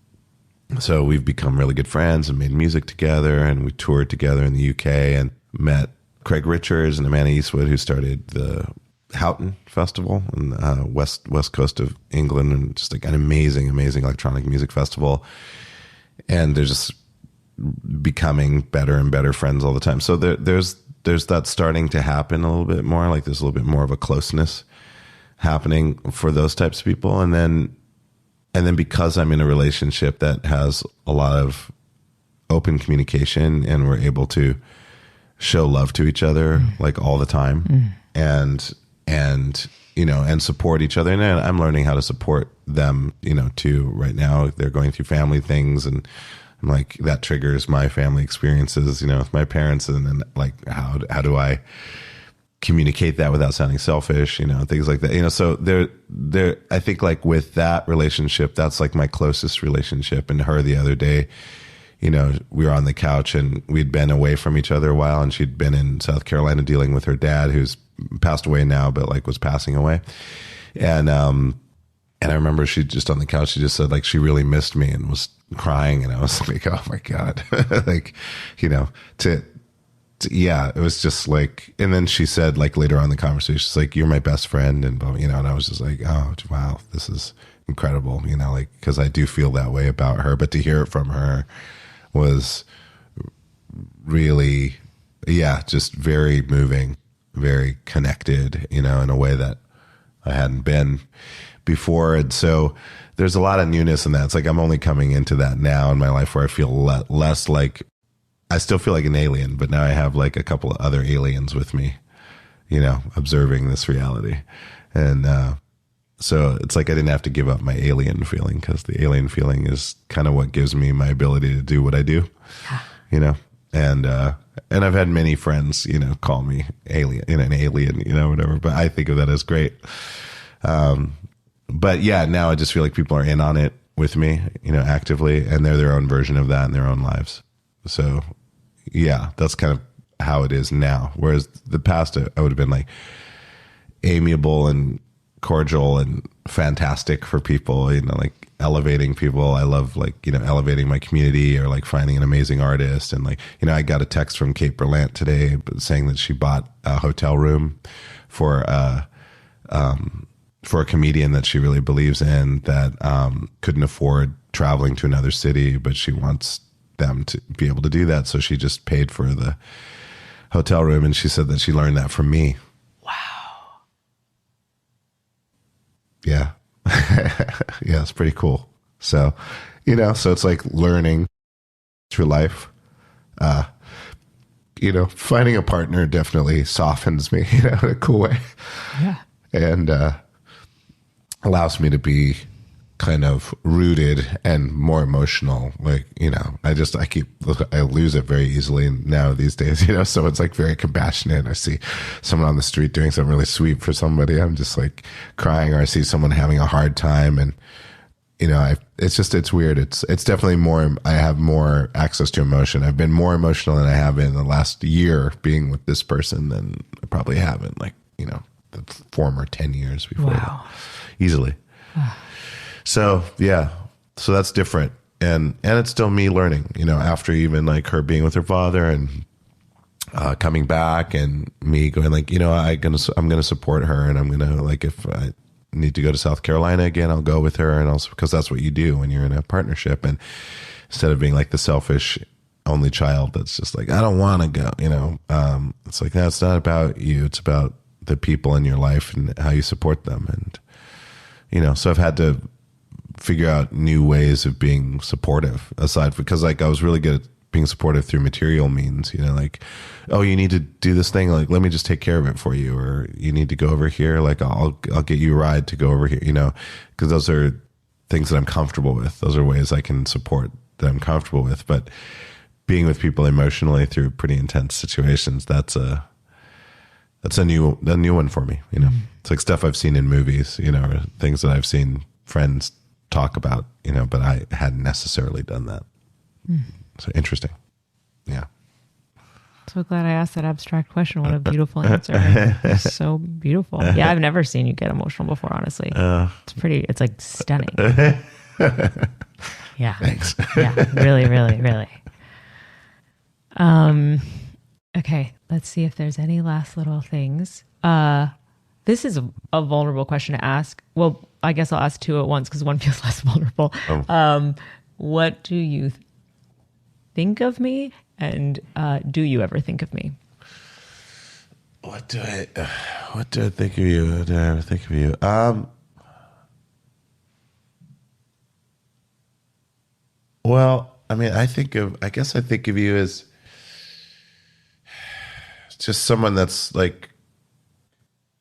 so we've become really good friends and made music together, and we toured together in the UK and met Craig Richards and Amanda Eastwood, who started the Houghton Festival in the west coast of England, and just like an amazing electronic music festival. And they're just becoming better and better friends all the time. So there's that starting to happen a little bit more, like there's a little bit more of a closeness happening for those types of people. And then because I'm in a relationship that has a lot of open communication, and we're able to show love to each other like all the time, and support each other. And I'm learning how to support them, too. Right now they're going through family things, and I'm like, that triggers my family experiences, with my parents. And then like, how do I communicate that without sounding selfish, things like that, so there, I think like with that relationship, that's like my closest relationship. And her the other day, we were on the couch and we'd been away from each other a while, and she'd been in South Carolina dealing with her dad, who's passed away now, but like was passing away. And I remember she just on the couch, she just said like, she really missed me and was crying. And I was like, oh my God, like, it was just like, and then she said like later on in the conversation, she's like, you're my best friend. And, and I was just like, oh, wow, this is incredible. Like, cause I do feel that way about her, but to hear it from her was really, just very moving, very connected, in a way that I hadn't been before. And so there's a lot of newness in that. It's like, I'm only coming into that now in my life where I feel less like, I still feel like an alien, but now I have like a couple of other aliens with me, observing this reality. And so it's like I didn't have to give up my alien feeling, because the alien feeling is kind of what gives me my ability to do what I do, And I've had many friends, call me an alien, whatever, but I think of that as great. But yeah, now I just feel like people are in on it with me, actively, and they're their own version of that in their own lives. So yeah, that's kind of how it is now. Whereas the past, I would have been like amiable and cordial and fantastic for people, like elevating people. I love like, elevating my community, or like finding an amazing artist. And like, I got a text from Kate Berlant today saying that she bought a hotel room for a comedian that she really believes in, that couldn't afford traveling to another city, but she wants them to be able to do that. So she just paid for the hotel room. And she said that she learned that from me. Wow. Yeah. Yeah, it's pretty cool. So, so it's like learning through life. Finding a partner definitely softens me, in a cool way. Yeah. And allows me to be kind of rooted and more emotional. Like, I lose it very easily now these days, so it's like very compassionate. I see someone on the street doing something really sweet for somebody, I'm just like crying, or I see someone having a hard time, and it's weird. It's definitely more, I have more access to emotion. I've been more emotional than I have in the last year being with this person than I probably have in the former 10 years before. Wow. Easily. So that's different. And it's still me learning, after even like her being with her father and coming back, and me going like, I'm going to support her, and I'm going to, like, if I need to go to South Carolina again, I'll go with her. And also because that's what you do when you're in a partnership, and instead of being like the selfish only child that's just like, I don't want to go, it's like, that's not about you. It's about the people in your life and how you support them. And, so I've had to figure out new ways of being supportive, aside, because like I was really good at being supportive through material means, like, oh, you need to do this thing, like, let me just take care of it for you, or you need to go over here, like I'll get you a ride to go over here, because those are things that I'm comfortable with. Those are ways I can support that I'm comfortable with. But being with people emotionally through pretty intense situations, that's a new one for me. It's like stuff I've seen in movies, or things that I've seen friends talk about, but I hadn't necessarily done that. So interesting. Yeah. So glad I asked that abstract question. What a beautiful answer. It's so beautiful. Yeah, I've never seen you get emotional before, honestly. It's like stunning. Yeah. Thanks. Yeah, really, really, really. Okay, let's see if there's any last little things. This is a vulnerable question to ask. Well, I guess I'll ask two at once because one feels less vulnerable. What do you think of me, and do you ever think of me? What do I think of you? What do I ever think of you? Well, I mean, I guess I think of you as just someone that's like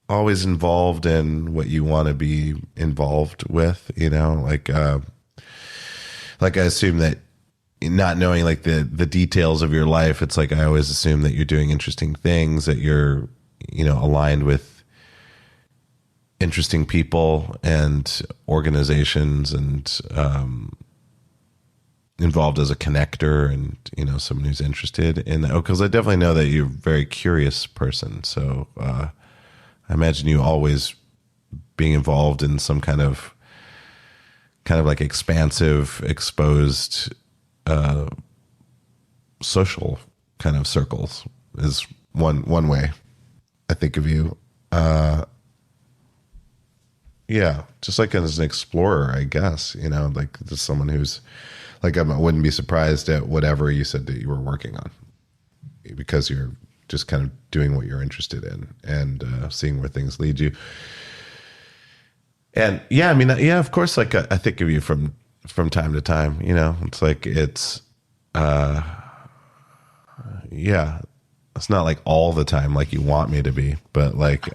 always involved in what you want to be involved with, like I assume that, not knowing like the details of your life, it's like I always assume that you're doing interesting things, that you're, aligned with interesting people and organizations, and involved as a connector, and someone who's interested in that. Because I definitely know that you're a very curious person. So I imagine you always being involved in some kind of like expansive, exposed social kind of circles is one way I think of you. Yeah, just like as an explorer, I guess, like just someone who's like, I wouldn't be surprised at whatever you said that you were working on, because you're just kind of doing what you're interested in, and seeing where things lead you. And yeah, I mean, yeah, of course, like I think of you from time to time, it's like, yeah, it's not like all the time like you want me to be, but like,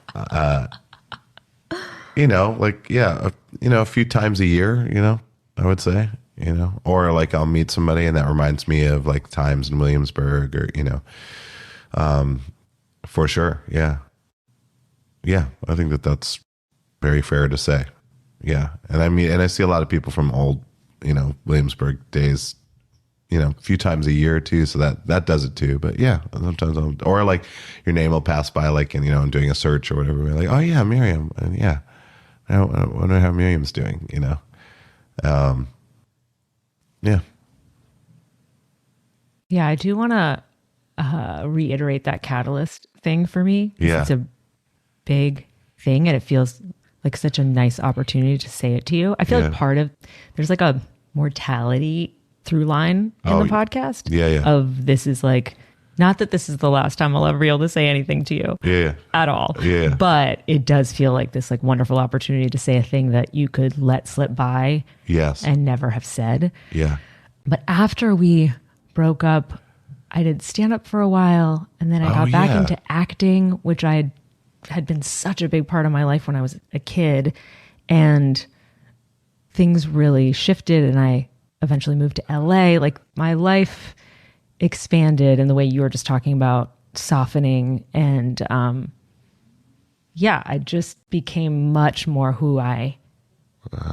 like, yeah, a few times a year, I would say, or like I'll meet somebody and that reminds me of like times in Williamsburg, or, for sure. Yeah. Yeah. I think that's very fair to say. Yeah. And I mean, and I see a lot of people from old, Williamsburg days, a few times a year too. So that does it too. But yeah, sometimes or like your name will pass by, like, and, I'm doing a search or whatever. We're like, oh yeah, Miriam. And yeah, I wonder how Miriam's doing, yeah. Yeah. I do want to reiterate that catalyst thing for me. Yeah. It's a big thing, and it feels like such a nice opportunity to say it to you. I feel like there's like a mortality through line in the podcast. Yeah. Of this is like, not that this is the last time I'll ever be able to say anything to you. Yeah. At all. Yeah. But it does feel like this like wonderful opportunity to say a thing that you could let slip by. Yes. And never have said. Yeah. But after we broke up, I did stand up for a while, and then I got back into acting, which I had been such a big part of my life when I was a kid. And things really shifted and I eventually moved to LA, like my life expanded in the way you were just talking about, softening. And I just became much more who I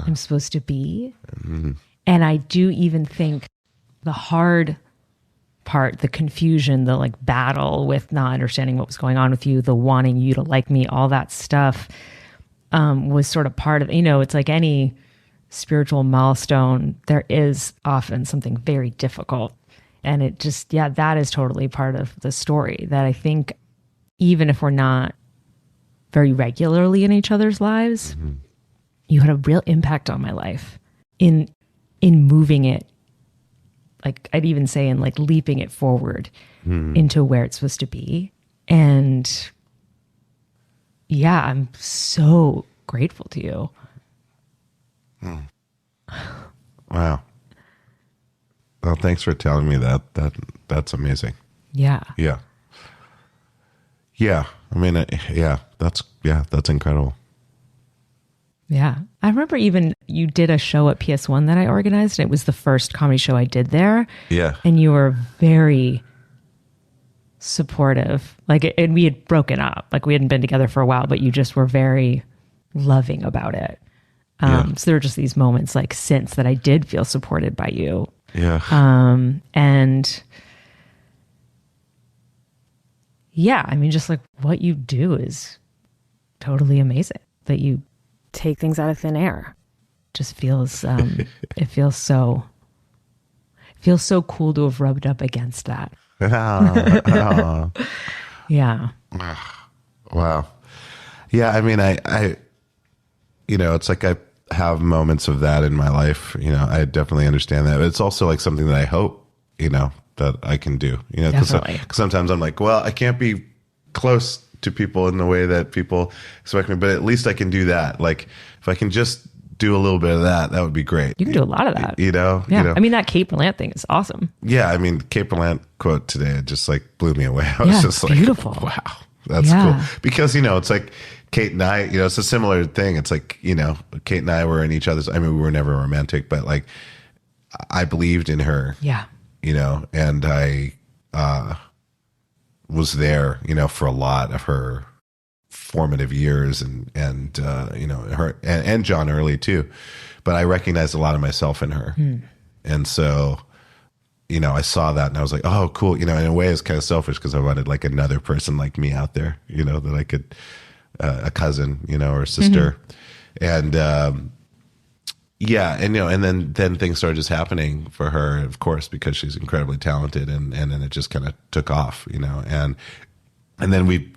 am supposed to be. And I do even think the hard part, the confusion, the like battle with not understanding what was going on with you, the wanting you to like me, all that stuff was sort of part of, it's like any spiritual milestone, there is often something very difficult. And it just, that is totally part of the story that I think even if we're not very regularly in each other's lives, you had a real impact on my life in moving it. Like I'd even say in like leaping it forward into where it's supposed to be. And I'm so grateful to you. Wow. Well, thanks for telling me that. That's amazing. Yeah. Yeah. Yeah. I mean, that's incredible. Yeah. I remember even you did a show at PS1 that I organized. And it was the first comedy show I did there. Yeah. And you were very supportive. And we had broken up. Like we hadn't been together for a while, but you just were very loving about it. So there were just these moments like since that I did feel supported by you. Yeah. I mean, just like what you do is totally amazing. That you take things out of thin air. Just feels, it feels so cool to have rubbed up against that. Yeah. Wow. Yeah. I mean, I it's like I have moments of that in my life. I definitely understand that. But it's also like something that I hope, that I can do, because sometimes I'm like, well, I can't be close to people in the way that people expect me, but at least I can do that. Like if I can just do a little bit of that, that would be great. You can do a lot of that. Yeah. I mean, that Cape Lant thing is awesome. Yeah. I mean, Cape Lant quote today, it just like blew me away. I was just like, beautiful. Wow, that's cool. Because, it's like Kate and I, it's a similar thing. It's like, Kate and I were in each other's, I mean, we were never romantic, but like I believed in her. Yeah. And I was there, for a lot of her formative years and her and John early too. But I recognized a lot of myself in her. And so, I saw that and I was like, oh, cool. In a way it's kind of selfish because I wanted like another person like me out there, that I could, a cousin, or a sister. And, and then things started just happening for her, of course, because she's incredibly talented, and then it just kind of took off, and then we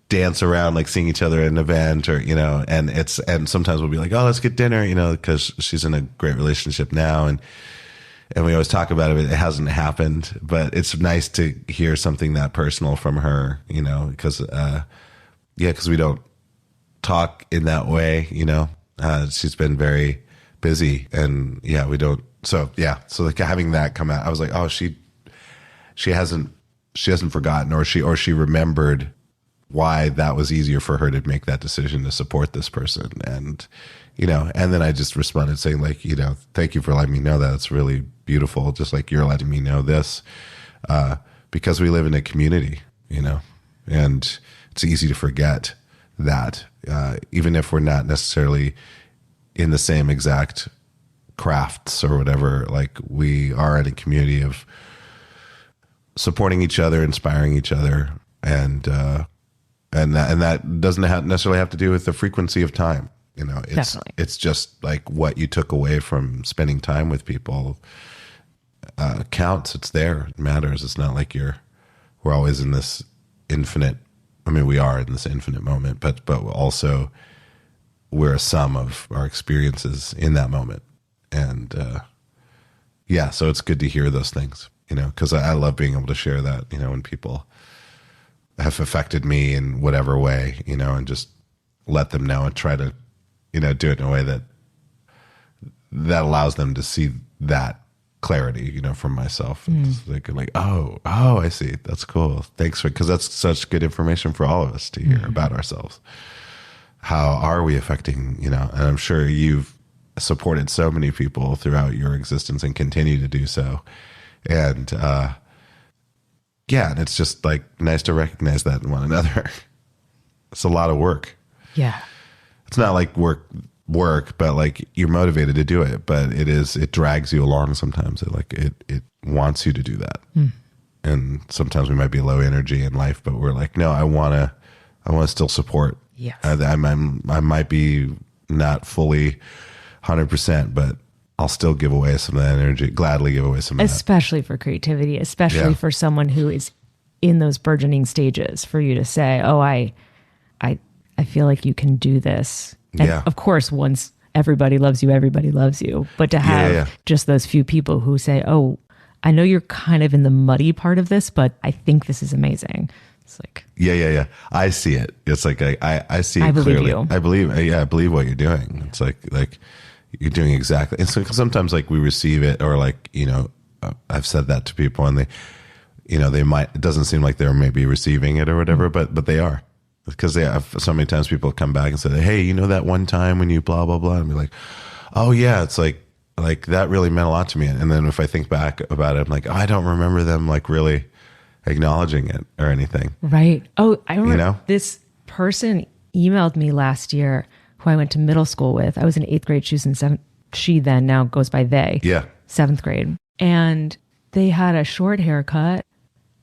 dance around like seeing each other at an event or, and sometimes we'll be like, oh, let's get dinner, because she's in a great relationship now, and we always talk about it, but it hasn't happened, but it's nice to hear something that personal from her, because we don't talk in that way, she's been very busy and we don't. So like having that come out, I was like, oh, she hasn't forgotten or she remembered why that was easier for her to make that decision to support this person. And, and then I just responded saying like, thank you for letting me know that. It's really beautiful. Just like you're letting me know this, because we live in a community, and it's easy to forget that, even if we're not necessarily in the same exact crafts or whatever, like we are in a community of supporting each other, inspiring each other. And that doesn't necessarily have to do with the frequency of time. It's just like what you took away from spending time with people, counts. It's there. It matters. It's not like we're always in this infinite. I mean, we are in this infinite moment, but also we're a sum of our experiences in that moment. And, so it's good to hear those things, cause I love being able to share that, when people have affected me in whatever way, and just let them know and try to, do it in a way that allows them to see that clarity, from myself. And they could like, oh, I see. That's cool. Thanks cause that's such good information for all of us to hear about ourselves. how are we affecting, and I'm sure you've supported so many people throughout your existence and continue to do so. And, and it's just like nice to recognize that in one another. It's a lot of work. Yeah. It's not like work, but like you're motivated to do it, but it drags you along sometimes. It wants you to do that. And sometimes we might be low energy in life, but we're like, no, I want to still support. Yes. I might be not fully 100%, but I'll still give away some of that energy, gladly give away some of that. Especially for creativity, especially for someone who is in those burgeoning stages, for you to say, oh, I feel like you can do this. And of course, once everybody loves you. But to have just those few people who say, oh, I know you're kind of in the muddy part of this, but I think this is amazing. It's like, yeah. I see it. It's like, I see it clearly. You. I believe what you're doing. It's like you're doing exactly. And so sometimes like we receive it, or like, I've said that to people and they might, it doesn't seem like they're maybe receiving it or whatever, but they are. Because they have so many times people come back and say, hey, that one time when you blah, blah, blah, and be like, oh yeah, it's like that really meant a lot to me. And then if I think back about it, I'm like, oh, I don't remember them like really acknowledging it or anything. Right. Oh, I remember this person emailed me last year who I went to middle school with. I was in 8th grade. She was in 7th. She then now goes by they. Yeah. 7th grade. And they had a short haircut.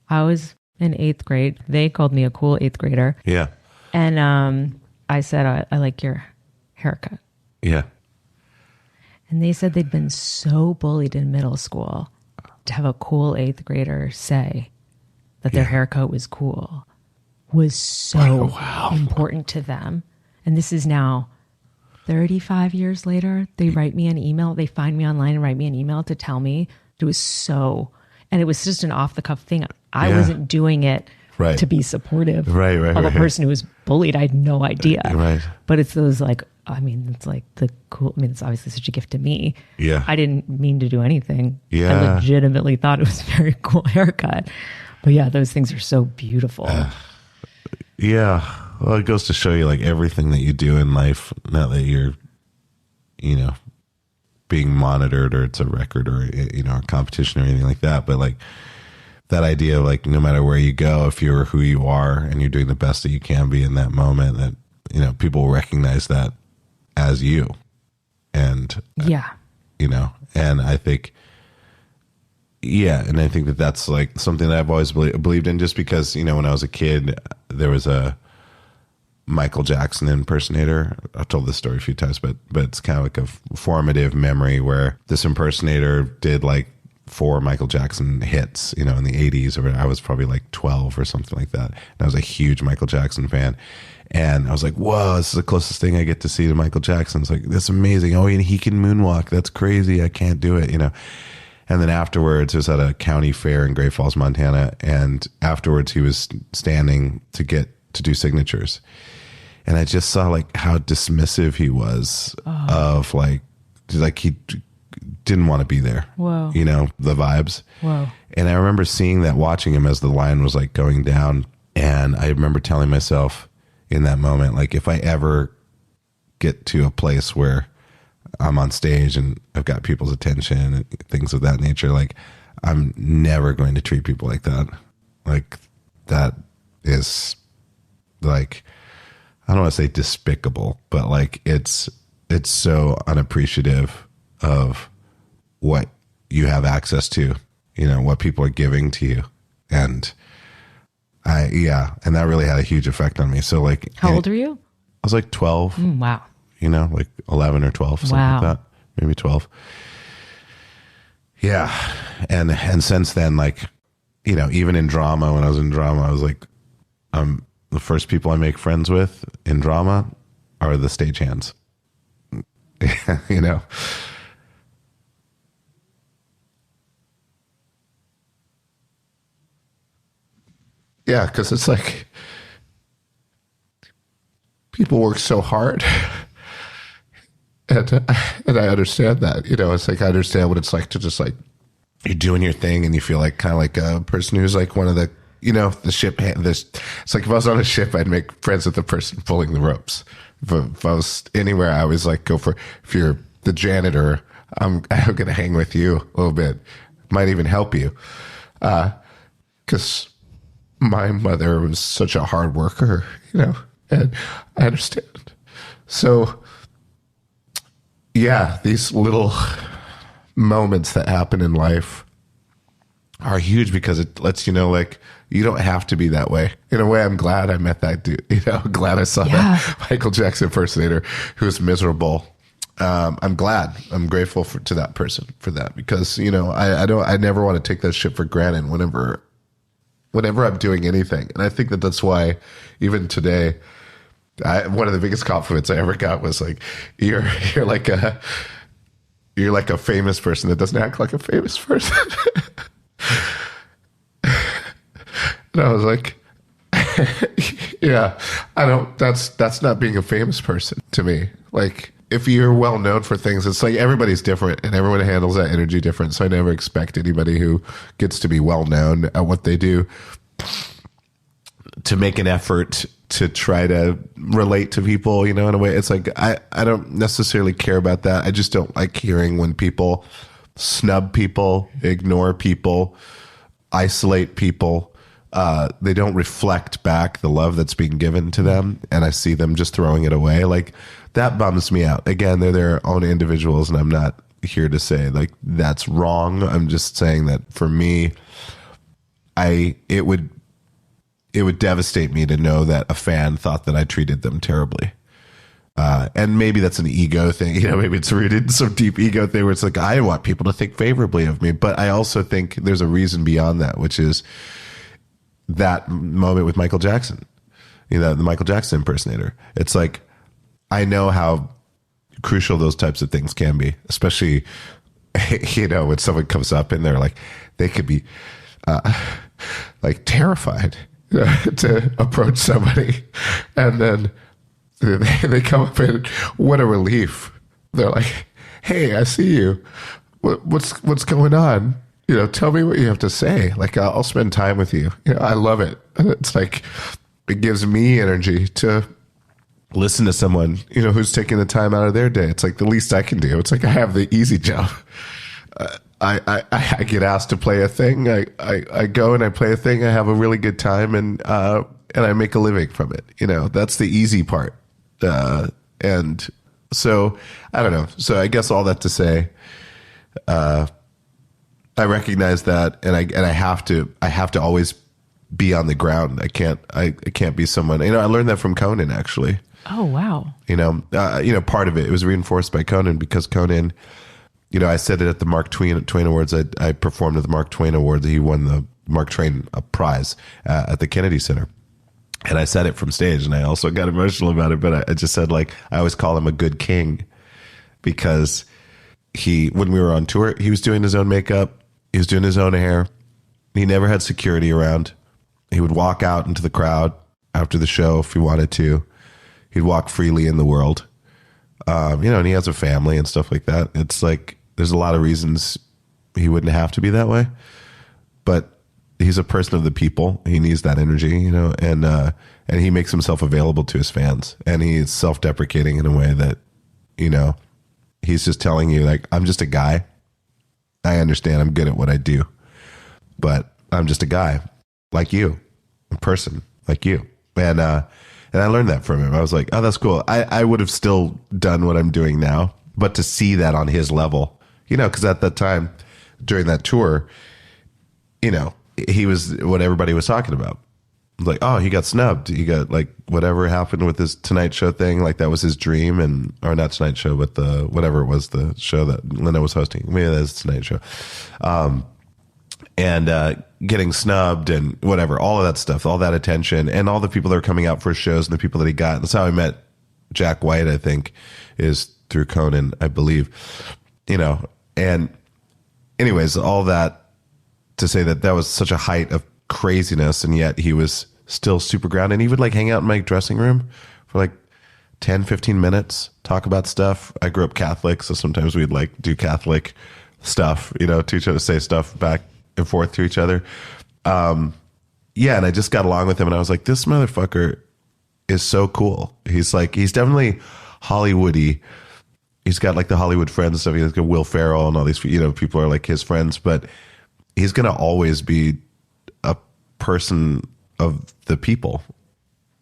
I was in 8th grade. They called me a cool 8th grader. Yeah. And I said, I like your haircut. Yeah. And they said they'd been so bullied in middle school to have a cool 8th grader say that their haircut was cool was so important to them. And this is now 35 years later. They write me an email. They find me online and write me an email to tell me it was so, and it was just an off the cuff thing. I wasn't doing it to be supportive of a person who was bullied. I had no idea. But it's those like, it's like the cool, it's obviously such a gift to me. Yeah. I didn't mean to do anything. Yeah. I legitimately thought it was a very cool haircut. But yeah, those things are so beautiful. Well, it goes to show you like everything that you do in life, not that you're, being monitored or it's a record or, a competition or anything like that. But like that idea of like, no matter where you go, if you're who you are and you're doing the best that you can be in that moment, that, people will recognize that as you. And, and I think, and I think that that's like something that I've always believed in, just because, when I was a kid, there was a Michael Jackson impersonator. I've told this story a few times, but it's kind of like a formative memory where this impersonator did like 4 Michael Jackson hits, in the 80s, or I was probably like 12 or something like that. And I was a huge Michael Jackson fan. And I was like, whoa, this is the closest thing I get to see to Michael Jackson. It's like, that's amazing. Oh, and he can moonwalk. That's crazy. I can't do it, And then afterwards, it was at a county fair in Great Falls, Montana. And afterwards, he was standing to do signatures. And I just saw like how dismissive he was of like he didn't want to be there. Whoa. The vibes. Whoa. And I remember seeing that, watching him as the line was like going down. And I remember telling myself in that moment, like, if I ever get to a place where I'm on stage and I've got people's attention and things of that nature, like, I'm never going to treat people like that. Like, that is like, I don't want to say despicable, but like it's so unappreciative of what you have access to, what people are giving to you. And and that really had a huge effect on me. So like, how old are you? I was like 12. Wow. Like 11 or 12, something like that. Maybe 12. Yeah. And since then, like, even in drama, when I was in drama, I was like, the first people I make friends with in drama are the stagehands. Yeah, because it's like people work so hard. And I understand that, it's like, I understand what it's like to just like, you're doing your thing and you feel like kind of like a person who's like one of the, the ship. It's like if I was on a ship, I'd make friends with the person pulling the ropes. If I was anywhere, I always like go for, if you're the janitor, I'm going to hang with you a little bit. Might even help you. Because my mother was such a hard worker, and I understand. So, yeah, these little moments that happen in life are huge because it lets you know, like, you don't have to be that way. In a way, I'm glad I met that dude. Glad I saw that Michael Jackson impersonator who was miserable. I'm glad. I'm grateful to that person for that because, I never want to take that shit for granted whenever I'm doing anything. And I think that's why even today, one of the biggest compliments I ever got was like, you're like a famous person that doesn't act like a famous person. And I was like, yeah, that's not being a famous person to me. Like, if you're well known for things, it's like everybody's different and everyone handles that energy different. So I never expect anybody who gets to be well known at what they do to make an effort to try to relate to people, in a way. It's like, I don't necessarily care about that. I just don't like hearing when people snub people, ignore people, isolate people. They don't reflect back the love that's being given to them, and I see them just throwing it away. Like, that bums me out. Again, they're their own individuals, and I'm not here to say like that's wrong. I'm just saying that for me, it would devastate me to know that a fan thought that I treated them terribly. And maybe that's an ego thing. Maybe it's rooted in some deep ego thing where it's like, I want people to think favorably of me. But I also think there's a reason beyond that, which is that moment with Michael Jackson, the Michael Jackson impersonator. It's like, I know how crucial those types of things can be, especially, when someone comes up and they're like, they could be like terrified to approach somebody. And then they come up and what a relief. They're like, hey, I see you. What's going on? Tell me what you have to say. Like, I'll spend time with you. I love it. It's like, it gives me energy to listen to someone, who's taking the time out of their day. It's like the least I can do. It's like I have the easy job. I get asked to play a thing. I go and I play a thing. I have a really good time and I make a living from it. That's the easy part. And so I don't know. So I guess all that to say, I recognize that, and I have to always be on the ground. I can't be someone. I learned that from Conan, actually. Oh wow. Part of it was reinforced by Conan because Conan, I said it at the Mark Twain Awards. I performed at the Mark Twain Awards. He won the Mark Twain prize at the Kennedy Center. And I said it from stage, and I also got emotional about it, but I just said, like, I always call him a good king because when we were on tour, he was doing his own makeup. He was doing his own hair. He never had security around. He would walk out into the crowd after the show if he wanted to. He'd walk freely in the world. And he has a family and stuff like that. It's like, there's a lot of reasons he wouldn't have to be that way, but he's a person of the people. He needs that energy, and he makes himself available to his fans, and he's self-deprecating in a way that, he's just telling you, like, I'm just a guy. I understand I'm good at what I do, but I'm just a guy like you, a person like you. And I learned that from him. I was like, oh, that's cool. I would have still done what I'm doing now, but to see that on his level, because at that time during that tour, he was what everybody was talking about. Like, oh, he got snubbed. He got, like, whatever happened with his Tonight Show thing. Like, that was his dream, or not Tonight Show, but whatever it was, the show that Linda was hosting. Maybe that's Tonight Show. And getting snubbed and whatever, all of that stuff, all that attention, and all the people that are coming out for shows and the people that he got. That's how I met Jack White, I think, is through Conan, I believe. And anyways, all that to say that was such a height of craziness, and yet he was still super grounded. And he would, like, hang out in my dressing room for like 10, 15 minutes, talk about stuff. I grew up Catholic, so sometimes we'd, like, do Catholic stuff, to each other, say stuff back and forth to each other. And I just got along with him, and I was like, this motherfucker is so cool. He's definitely Hollywoody. He's got like the Hollywood friends and stuff. He's got Will Ferrell and all these, people are like his friends, but he's going to always be a person of the people.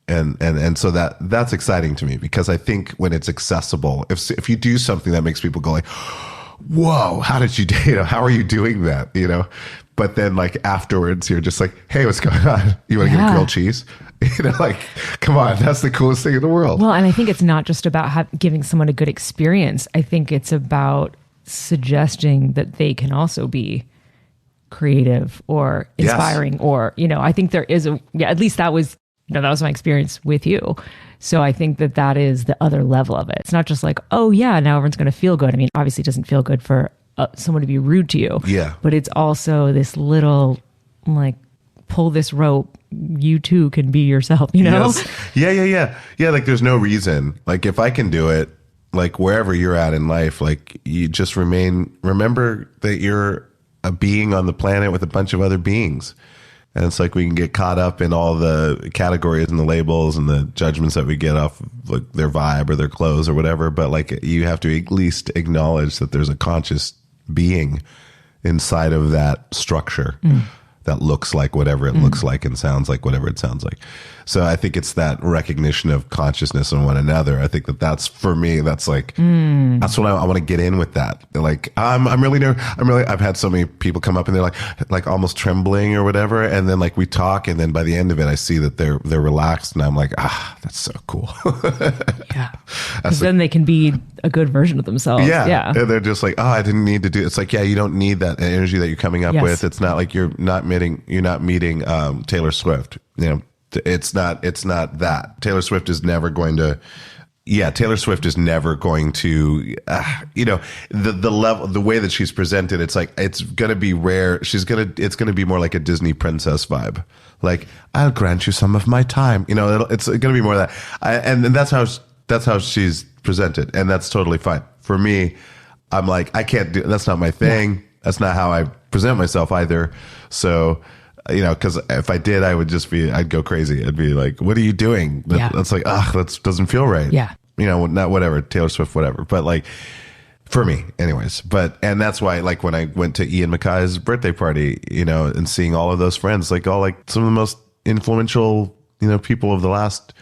And so that's exciting to me, because I think when it's accessible, if you do something that makes people go like, whoa, how did you, how are you doing that? But then like afterwards you're just like, hey, what's going on? You want to get a grilled cheese? Like, come on, that's the coolest thing in the world. Well, and I think it's not just about giving someone a good experience. I think it's about suggesting that they can also be creative or inspiring, or, I think there is at least that was, that was my experience with you. So I think that is the other level of it. It's not just like, oh yeah, now everyone's going to feel good. I mean, obviously it doesn't feel good for someone to be rude to you. Yeah. But it's also this little, like, pull this rope, you too can be yourself, Yes. Yeah. Like there's no reason. Like if I can do it, like wherever you're at in life, like you just remember that you're a being on the planet with a bunch of other beings. And it's like we can get caught up in all the categories and the labels and the judgments that we get off like their vibe or their clothes or whatever. But like you have to at least acknowledge that there's a conscious being inside of that structure that looks like whatever it looks like and sounds like whatever it sounds like. So I think it's that recognition of consciousness in one another. I think that's for me, that's like, that's what I want to get in with that. Like, I've had so many people come up and they're like almost trembling or whatever. And then like we talk, and then by the end of it, I see that they're relaxed, and I'm like, that's so cool. Yeah. Because then they can be a good version of themselves. Yeah. And they're just like, I didn't need to do it. It's like, yeah, you don't need that energy that you're coming up with. It's not like you're not meeting Taylor Swift. It's not that. Taylor Swift is never going to, the level, the way that she's presented, it's like, it's going to be rare. It's going to be more like a Disney princess vibe. Like, I'll grant you some of my time. It's going to be more of that. And that's how she's presented. And that's totally fine. For me, I'm like, I can't do, that's not my thing. Yeah. That's not how I present myself either. So, because if I did, I'd go crazy. I'd be like, what are you doing? That's like, that doesn't feel right. Yeah. Not whatever, Taylor Swift, whatever. But like, for me anyways. And that's why, like, when I went to Ian MacKay's birthday party, and seeing all of those friends, like all like some of the most influential, people of the last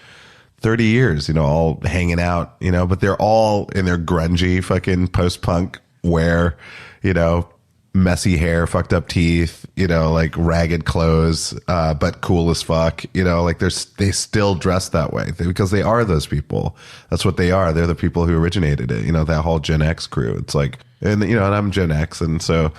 30 years, all hanging out, but they're all in their grungy fucking post-punk wear, messy hair, fucked up teeth, like ragged clothes, but cool as fuck, like they still dress that way because they are those people. That's what they are. They're the people who originated it, that whole Gen X crew. It's like, and I'm Gen X. And so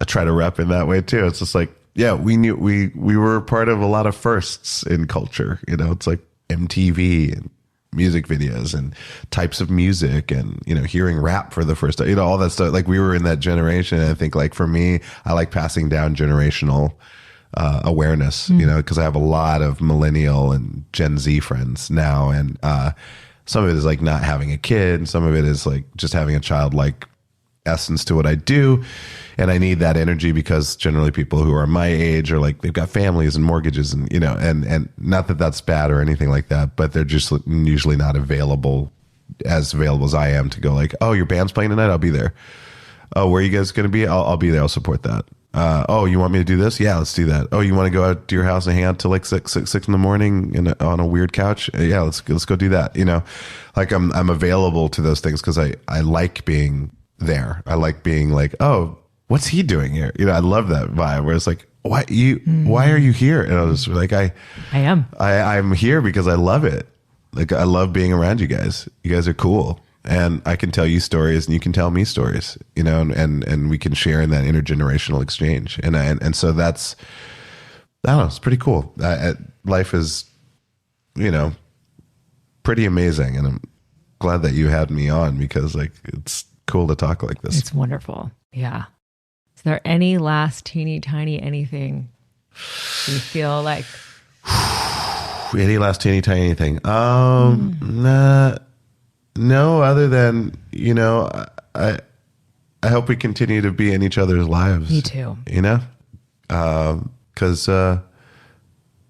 I try to rep in that way too. It's just like, yeah, we were part of a lot of firsts in culture, it's like MTV and music videos and types of music and, hearing rap for the first time, all that stuff. Like we were in that generation. And I think like for me, I like passing down generational awareness, because I have a lot of millennial and Gen Z friends now. And some of it is like not having a kid. And some of it is like just having a childlike essence to what I do. And I need that energy because generally people who are my age are like, they've got families and mortgages and, and not that that's bad or anything like that, but they're just usually not available as I am to go like, oh, your band's playing tonight? I'll be there. Oh, where are you guys going to be? I'll be there. I'll support that. Oh, you want me to do this? Yeah, let's do that. Oh, you want to go out to your house and hang out till like six in the morning on a weird couch? Yeah, let's go do that. Like I'm available to those things because I like being there. I like being like, oh, what's he doing here? I love that vibe where it's like, why are you here? And I was like, I'm here because I love it. Like, I love being around you guys. You guys are cool. And I can tell you stories and you can tell me stories, and we can share in that intergenerational exchange. And so that's, I don't know, it's pretty cool. Life is, pretty amazing. And I'm glad that you had me on because like, it's cool to talk like this. It's wonderful. Yeah. Is there any last teeny tiny anything you feel like? Any last teeny tiny anything? No, other than, I hope we continue to be in each other's lives. Me too. Because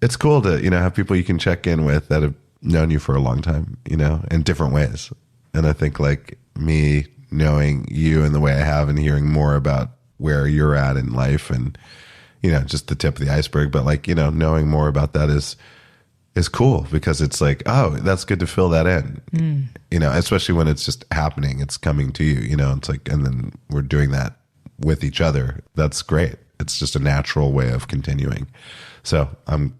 it's cool to, have people you can check in with that have, known you for a long time, you know, in different ways. And I think like me knowing you in the way I have and hearing more about where you're at in life and, you know, just the tip of the iceberg, but like, you know, knowing more about that is cool because it's like, oh, that's good to fill that in, you know, especially when it's just happening, it's coming to you, you know, it's like, and then we're doing that with each other. That's great. It's just a natural way of continuing. So I'm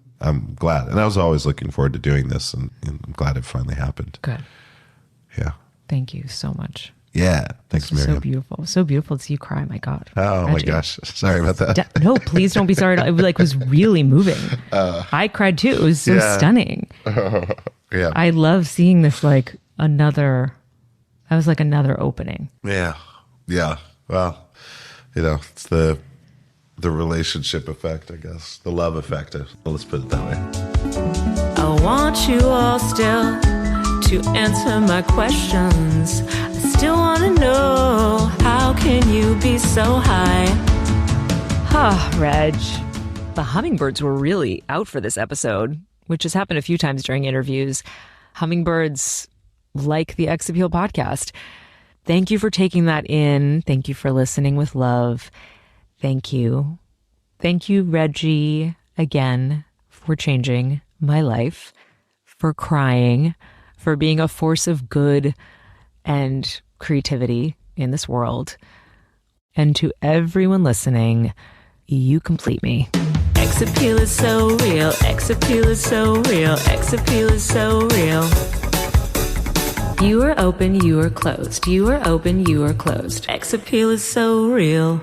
glad. And I was always looking forward to doing this and I'm glad it finally happened. Good. Yeah. Thank you so much. Yeah. Thanks, Miriam. So beautiful. So beautiful to see you cry. My God. Oh Reggie. my gosh. Sorry about that. No, please don't be sorry. It like was really moving. I cried too. It was so stunning. Yeah. I love seeing this that was like another opening. Yeah. Yeah. Well, you know, it's the relationship effect, I guess. The love effect. Let's put it that way. I want you all still to answer my questions. I still want to know, how can you be so high? Reg. The hummingbirds were really out for this episode, which has happened a few times during interviews. Hummingbirds like the X Appeal podcast. Thank you for taking that in. Thank you for listening with love. Thank you. Thank you, Reggie, again, for changing my life, for crying, for being a force of good and creativity in this world. And to everyone listening, you complete me. X Appeal is so real. X Appeal is so real. X Appeal is so real. You are open, you are closed. You are open, you are closed. X Appeal is so real.